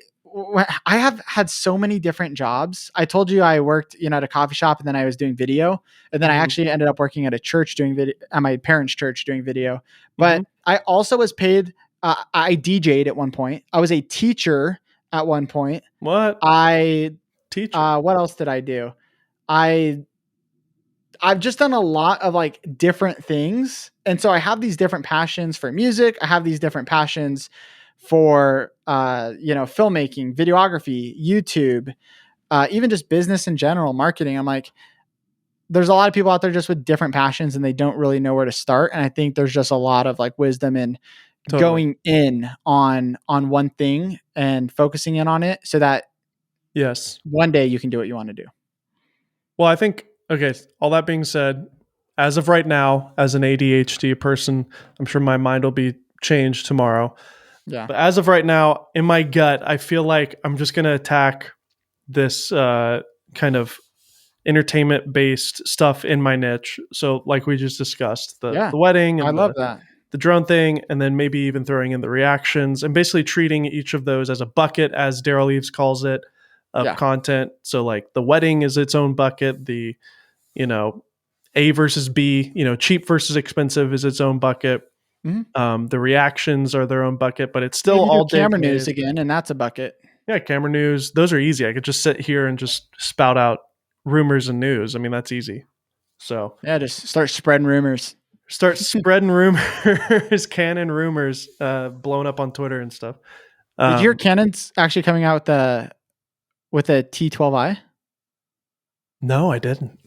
have had so many different jobs. I told you I worked, at a coffee shop, and then I was doing video, and then I Hmm. actually ended up working at a church doing video, at my parents' church doing video. Hmm. But I also was paid. I DJ'd at one point. I was a teacher at one point. What I teacher? what else did I do? I I've just done a lot of like different things. And so I have these different passions for music. I have these different passions for filmmaking, videography, YouTube, even just business in general, marketing. I'm like, there's a lot of people out there just with different passions and they don't really know where to start. And I think there's just a lot of like wisdom in Totally. going in on one thing and focusing in on it so that Yes. one day you can do what you want to do. Well, I think, okay, all that being said, as of right now, as an ADHD person, I'm sure my mind will be changed tomorrow. Yeah. But as of right now, in my gut, I feel like I'm just going to attack this kind of entertainment based stuff in my niche. So, like we just discussed, Yeah. the wedding I and love that. the drone thing, and then maybe even throwing in the reactions and basically treating each of those as a bucket, as Daryl Eves calls it, of Yeah. content. So, like the wedding is its own bucket. The you know A versus B, cheap versus expensive is its own bucket. Mhm. The reactions are their own bucket, but it's still Maybe do all camera Dave news Mays. again, and that's a bucket. Yeah, camera news. Those are easy. I could just sit here and just spout out rumors and news. I mean, that's easy. So Yeah, just start spreading rumors. start spreading rumors, canon rumors, blowing up on Twitter and stuff. Did you hear Um, Canon's actually coming out with a T12i? No, I didn't.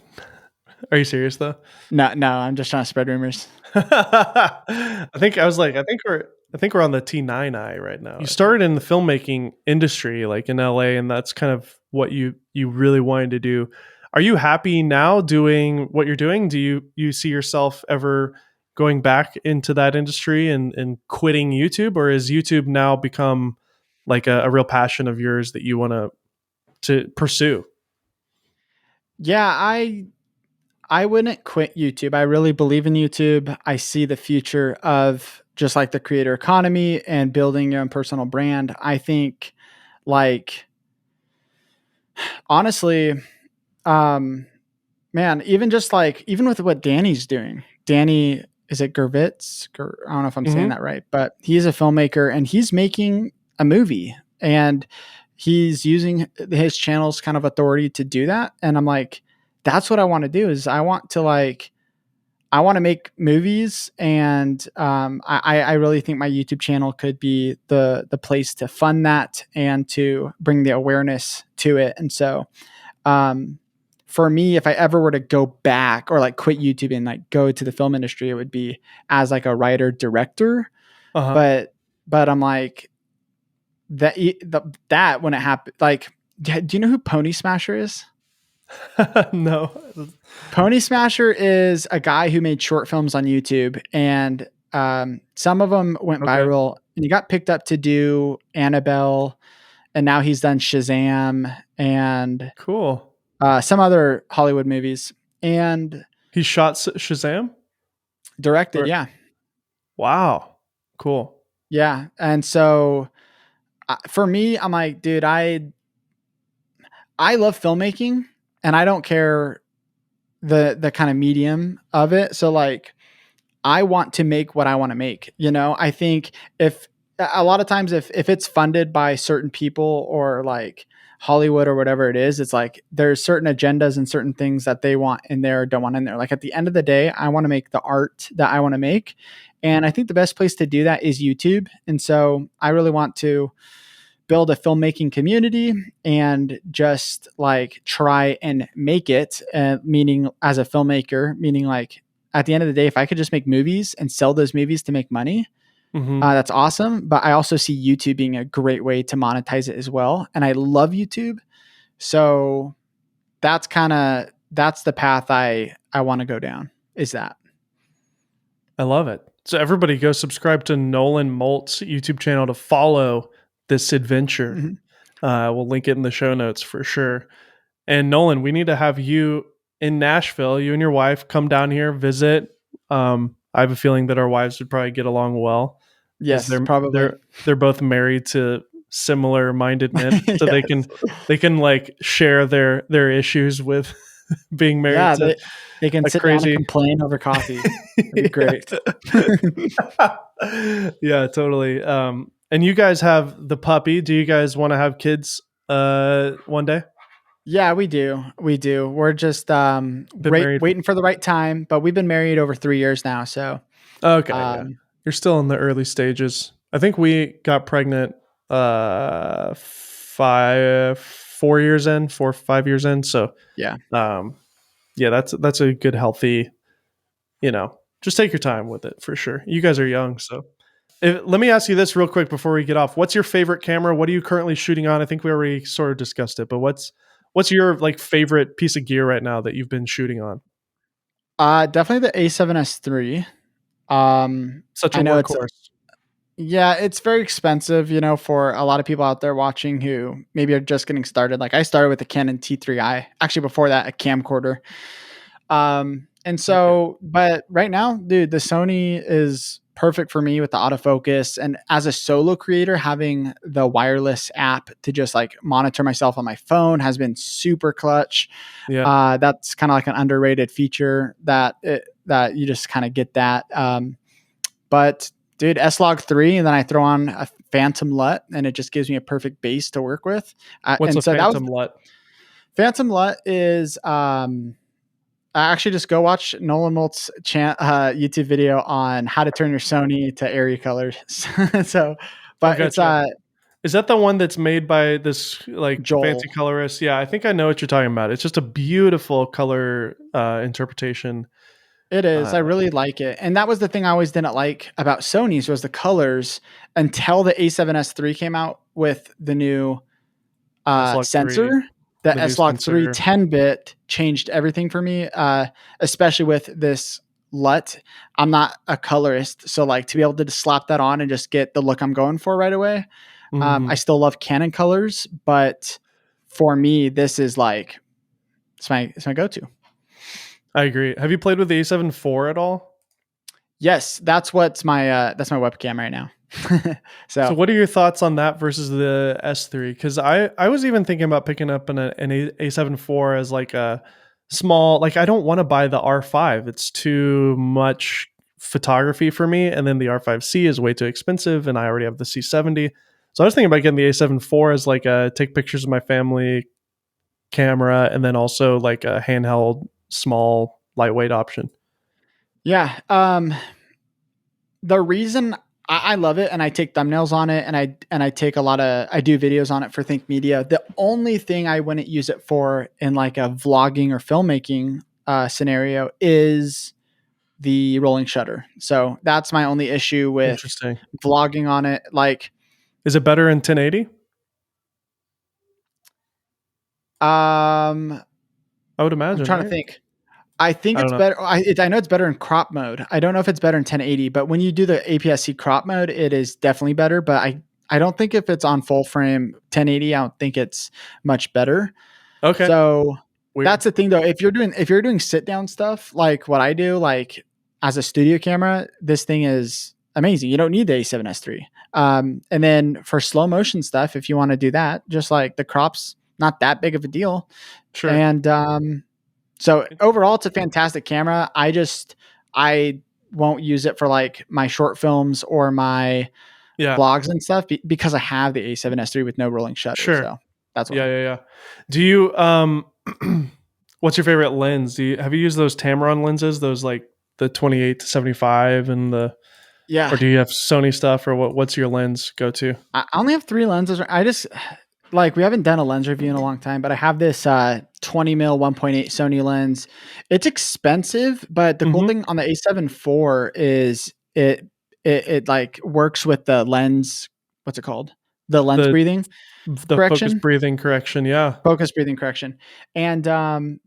Are you serious though? No, no, I'm just trying to spread rumors. I think we're on the T9i right now. You started in the filmmaking industry, like in LA, and that's kind of what you really wanted to do. Are you happy now doing what you're doing? Do you see yourself ever going back into that industry and quitting YouTube, or has YouTube now become like a real passion of yours that you want to pursue? Yeah, I wouldn't quit YouTube. I really believe in YouTube. I see the future of just like the creator economy and building your own personal brand. I think, like, honestly, um, man, even just like, even with what Danny's doing, Danny, is it Gervitz? I don't know if I'm saying Hmm. that right, but he's a filmmaker and he's making a movie and he's using his channel's kind of authority to do that. And I'm like, that's what I want to do is I want to make movies, and I really think my YouTube channel could be the place to fund that and to bring the awareness to it. And so, um, for me, if I ever were to go back or like quit YouTube and like go to the film industry, it would be as like a writer director. Uh But I'm like that when it happened. Like, do you know who Pony Smasher is? huh. No. Pony Smasher is a guy who made short films on YouTube, and some of them went Okay. viral. And he got picked up to do Annabelle, and now he's done Shazam and Cool. some other Hollywood movies, and He shot Shazam. directed. Or Yeah, wow, cool. yeah. And so for me, I'm like, dude, I love filmmaking, and I don't care the kind of medium of it. So like, I want to make what I want to make. You know, I think if a lot of times if it's funded by certain people or like Hollywood or whatever it is, it's like there's certain agendas and certain things that they want in there or don't want in there. Like at the end of the day, I want to make the art that I want to make. And I think the best place to do that is YouTube. And so I really want to build a filmmaking community and just like try and make it, meaning as a filmmaker, meaning like at the end of the day, if I could just make movies and sell those movies to make money, Hmm. that's awesome. But I also see YouTube being a great way to monetize it as well. And I love YouTube. So that's the path I want to go down, is that. I love it. So everybody go subscribe to Nolan Molt's YouTube channel to follow this adventure. Mhm. We'll link it in the show notes for sure. And Nolan, we need to have you in Nashville. You and your wife come down here, visit. I have a feeling that our wives would probably get along well, as Yes, probably. they're both married to similar minded men, so Yes. they can like share their issues with being married Yeah, to they can a sit down and crazy. complain over coffee. That'd be Yeah. great. Yeah, totally. And you guys have the puppy. Do you guys want to have kids one day? Yeah, we do. We do. We're just Been married. waiting for the right time, but we've been married over 3 years now, so Okay, yeah. um You're still in the early stages. I think we got pregnant 4 years in, 4 5 years in. So yeah. um yeah, that's a good healthy, just take your time with it for sure. You guys are young, so let me ask you this real quick before we get off. What's your favorite camera? What are you currently shooting on? I think we already sort of discussed it, but what's your like favorite piece of gear right now that you've been shooting on? Definitely the A7S III. Such a I know it's workhorse. yeah, it's very expensive, for a lot of people out there watching who maybe are just getting started. Like I started with a Canon T3i. Actually before that a camcorder. And Okay. so, but right now, dude, the Sony is perfect for me with the autofocus. And as a solo creator, having the wireless app to just like monitor myself on my phone has been super clutch. Yeah. That's kind of like an underrated feature that you just kind of get that. But dude, S-Log 3, and then I throw on a Phantom LUT, and it just gives me a perfect base to work with. What's And a so that was Phantom LUT? Phantom LUT is actually just go watch Nolan Molt's YouTube video on how to turn your Sony to area colors. So, Oh, but it's gotcha. Is that the one that's made by this like Joel. fancy colorist? Yeah, I think I know what you're talking about. It's just a beautiful color interpretation. It is. Uh, I really like it. And that was the thing I always didn't like about Sony's was the colors until the A7S III came out with the new S-Log3, sensor. The the new S-Log3 sensor. 10-bit changed everything for me, especially with this LUT. I'm not a colorist, so like to be able to just slap that on and just get the look I'm going for right away. I Mhm. still love Canon colors, but for me, this is like it's my go-to. I agree. Have you played with the A7 IV at all? Yes, that's my webcam right now. So So what are your thoughts on that versus the S3? Because I was even thinking about picking up an A7 IV as like a small, like I don't want to buy the R5. It's too much photography for me. And then the R5C is way too expensive and I already have the C70. So I was thinking about getting the A7 IV as like a take pictures of my family camera and then also like a handheld small lightweight option. yeah, the reason I love it and I take thumbnails on it and I take I do videos on it for Think Media. The only thing I wouldn't use it for in like a vlogging or filmmaking scenario is the rolling shutter. So that's my only issue with Interesting. vlogging on it. Like, Is it better in 1080? um, I would I'm imagine, trying to right? think. I think I don't it's know. better. I know it's better in crop mode. I don't know if it's better in 1080, but when you do the APS-C crop mode, it is definitely better. But I don't think if it's on full frame 1080, I don't think it's much better. Okay. So Weird. that's the thing though. If you're doing sit down stuff like what I do, like as a studio camera, this thing is amazing. You don't need the A7S III. And then for slow motion stuff, if you want to do that, just like the crop's not that big of a deal. Sure. And so overall, it's a fantastic camera. I won't use it for like my short films or my Yeah. vlogs and stuff because I have the A7S III with no rolling shutter. Sure. So that's Yeah, why. yeah, yeah. Do you what's your favorite lens? Have you used those Tamron lenses, those like the 28 to 75 and the or Yeah, do you have Sony stuff or what's your lens go to? I only have three lenses. I just like we haven't done a lens review in a long time, but I have this 20 mil 1.8 Sony lens. It's expensive, but the cool Mhm. thing on the A7 IV is it like works with the lens. What's it called? The lens The breathing focus correction. breathing correction, yeah. Focus breathing correction. And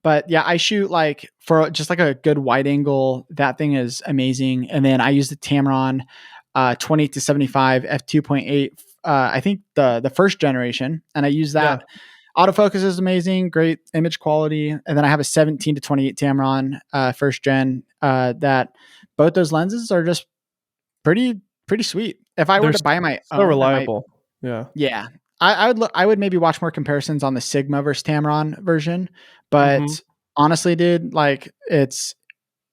but yeah, I shoot like for just like a good wide angle. That thing is amazing. And then I use the Tamron 20 to 75 f2.8. I think the first generation, and I use Yeah. that. Autofocus is amazing, great image quality. And then I have a 17 to 28 Tamron first gen. That both those lenses are just pretty sweet. If I were They're to buy my so own, I might reliable. Yeah. yeah. I would look I would maybe watch more comparisons on the Sigma versus Tamron version, Mhm. but honestly, dude, like it's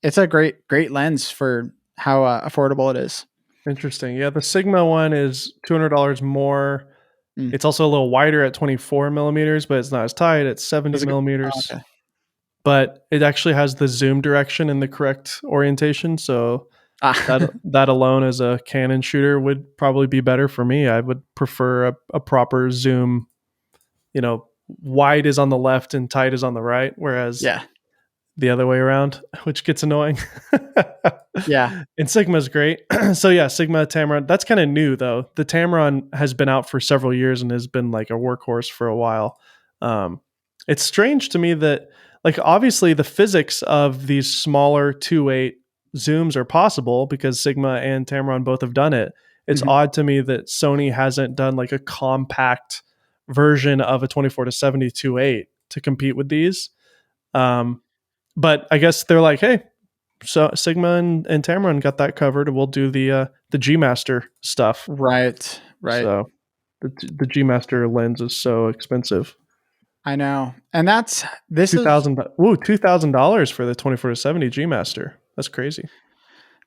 a great lens for how affordable it is. Interesting. Yeah, the Sigma one is $200 more. Mm. It's also a little wider at 24 millimeters, but it's not as tight. It's 70 Does it go oh, millimeters. okay. But it actually has the zoom direction in the correct orientation. So that Ah, that alone as a Canon shooter would probably be better for me. I would prefer a proper zoom, you know, wide is on the left and tight is on the right, whereas yeah. the other way around, which gets annoying. Yeah. And Sigma's great. So yeah, Sigma Tamron. That's kind of new though. The Tamron has been out for several years and has been like a workhorse for a while. Um, it's strange to me that like obviously the physics of these smaller 2.8 zooms are possible because Sigma and Tamron both have done it. It's Mhm. odd to me that Sony hasn't done like a compact version of a 24 to 72.8 to compete with these. Um, but I guess they're like, hey, so Sigma and Tamron got that covered. We'll do the G Master stuff. Right. Right. So the G Master lens is so expensive. I know. And that's this is $2,000 for the 24 to 70 G Master. That's crazy.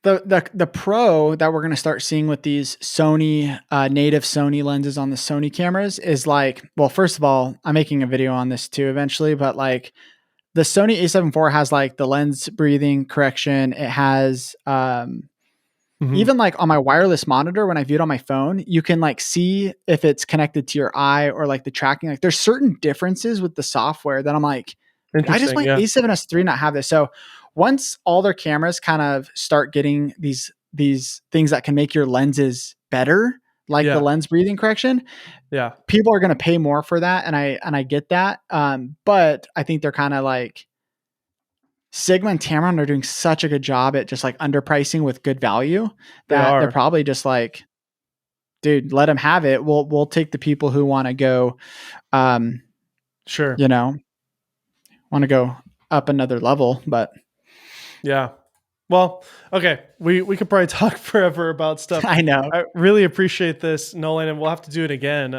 the pro that we're going to start seeing with these Sony native Sony lenses on the Sony cameras is like, well, first of all, I'm making a video on this too eventually, but like the Sony A7 IV has like the lens breathing correction. It has Mhm. even like on my wireless monitor, when I view it on my phone, you can like see if it's connected to your eye or like the tracking. Like there's certain differences with the software that I'm like, dude, I just Interesting. want Yeah. A7S III not have this. So once all their cameras kind of start getting these things that can make your lenses better, like the Yeah. lens breathing correction, Yeah. people are going to pay more for that. And I get that. But I think they're kind of like, Sigma and Tamron are doing such a good job at just like underpricing with good value They that they're are. probably just like, dude, let them have it. We'll take the people who want to go, Sure. you know, want to go up another level. But Yeah. Well, okay. We could probably talk forever about stuff. I know. I really appreciate this, Nolan, and we'll have to do it again.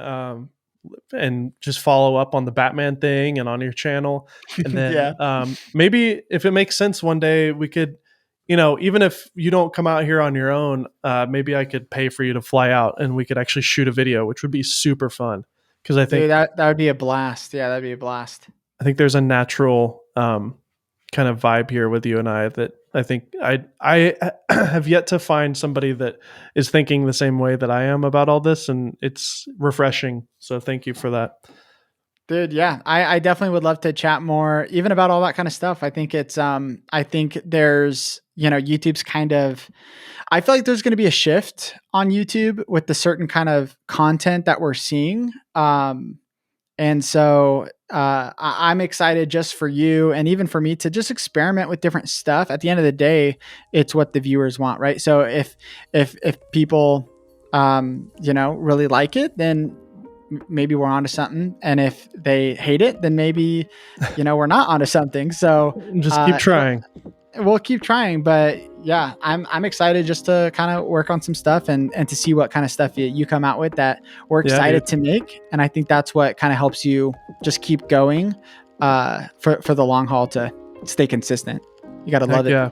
And just follow up on the Batman thing and on your channel. And then Yeah. maybe if it makes sense one day, we could, even if you don't come out here on your own, maybe I could pay for you to fly out and we could actually shoot a video, which would be super fun. Because I think Dude, that would be a blast. Yeah, that'd be a blast. I think there's a natural kind of vibe here with you and I that I think I have yet to find somebody that is thinking the same way that I am about all this, and it's refreshing. So thank you for that. Dude, yeah, I definitely would love to chat more, even about all that kind of stuff. I think I think there's, YouTube's kind of, I feel like there's going to be a shift on YouTube with the certain kind of content that we're seeing. And so I'm excited just for you and even for me to just experiment with different stuff. At the end of the day, it's what the viewers want, right? So if people, really like it, then maybe we're onto something. And if they hate it, then maybe, we're not onto something. So Just keep trying. we'll keep trying. But yeah, I'm excited just to kind of work on some stuff and to see what kind of stuff you come out with that we're Yeah, excited dude. to make. And I think that's what kind of helps you just keep going for the long haul to stay consistent. You got to love it. Yeah.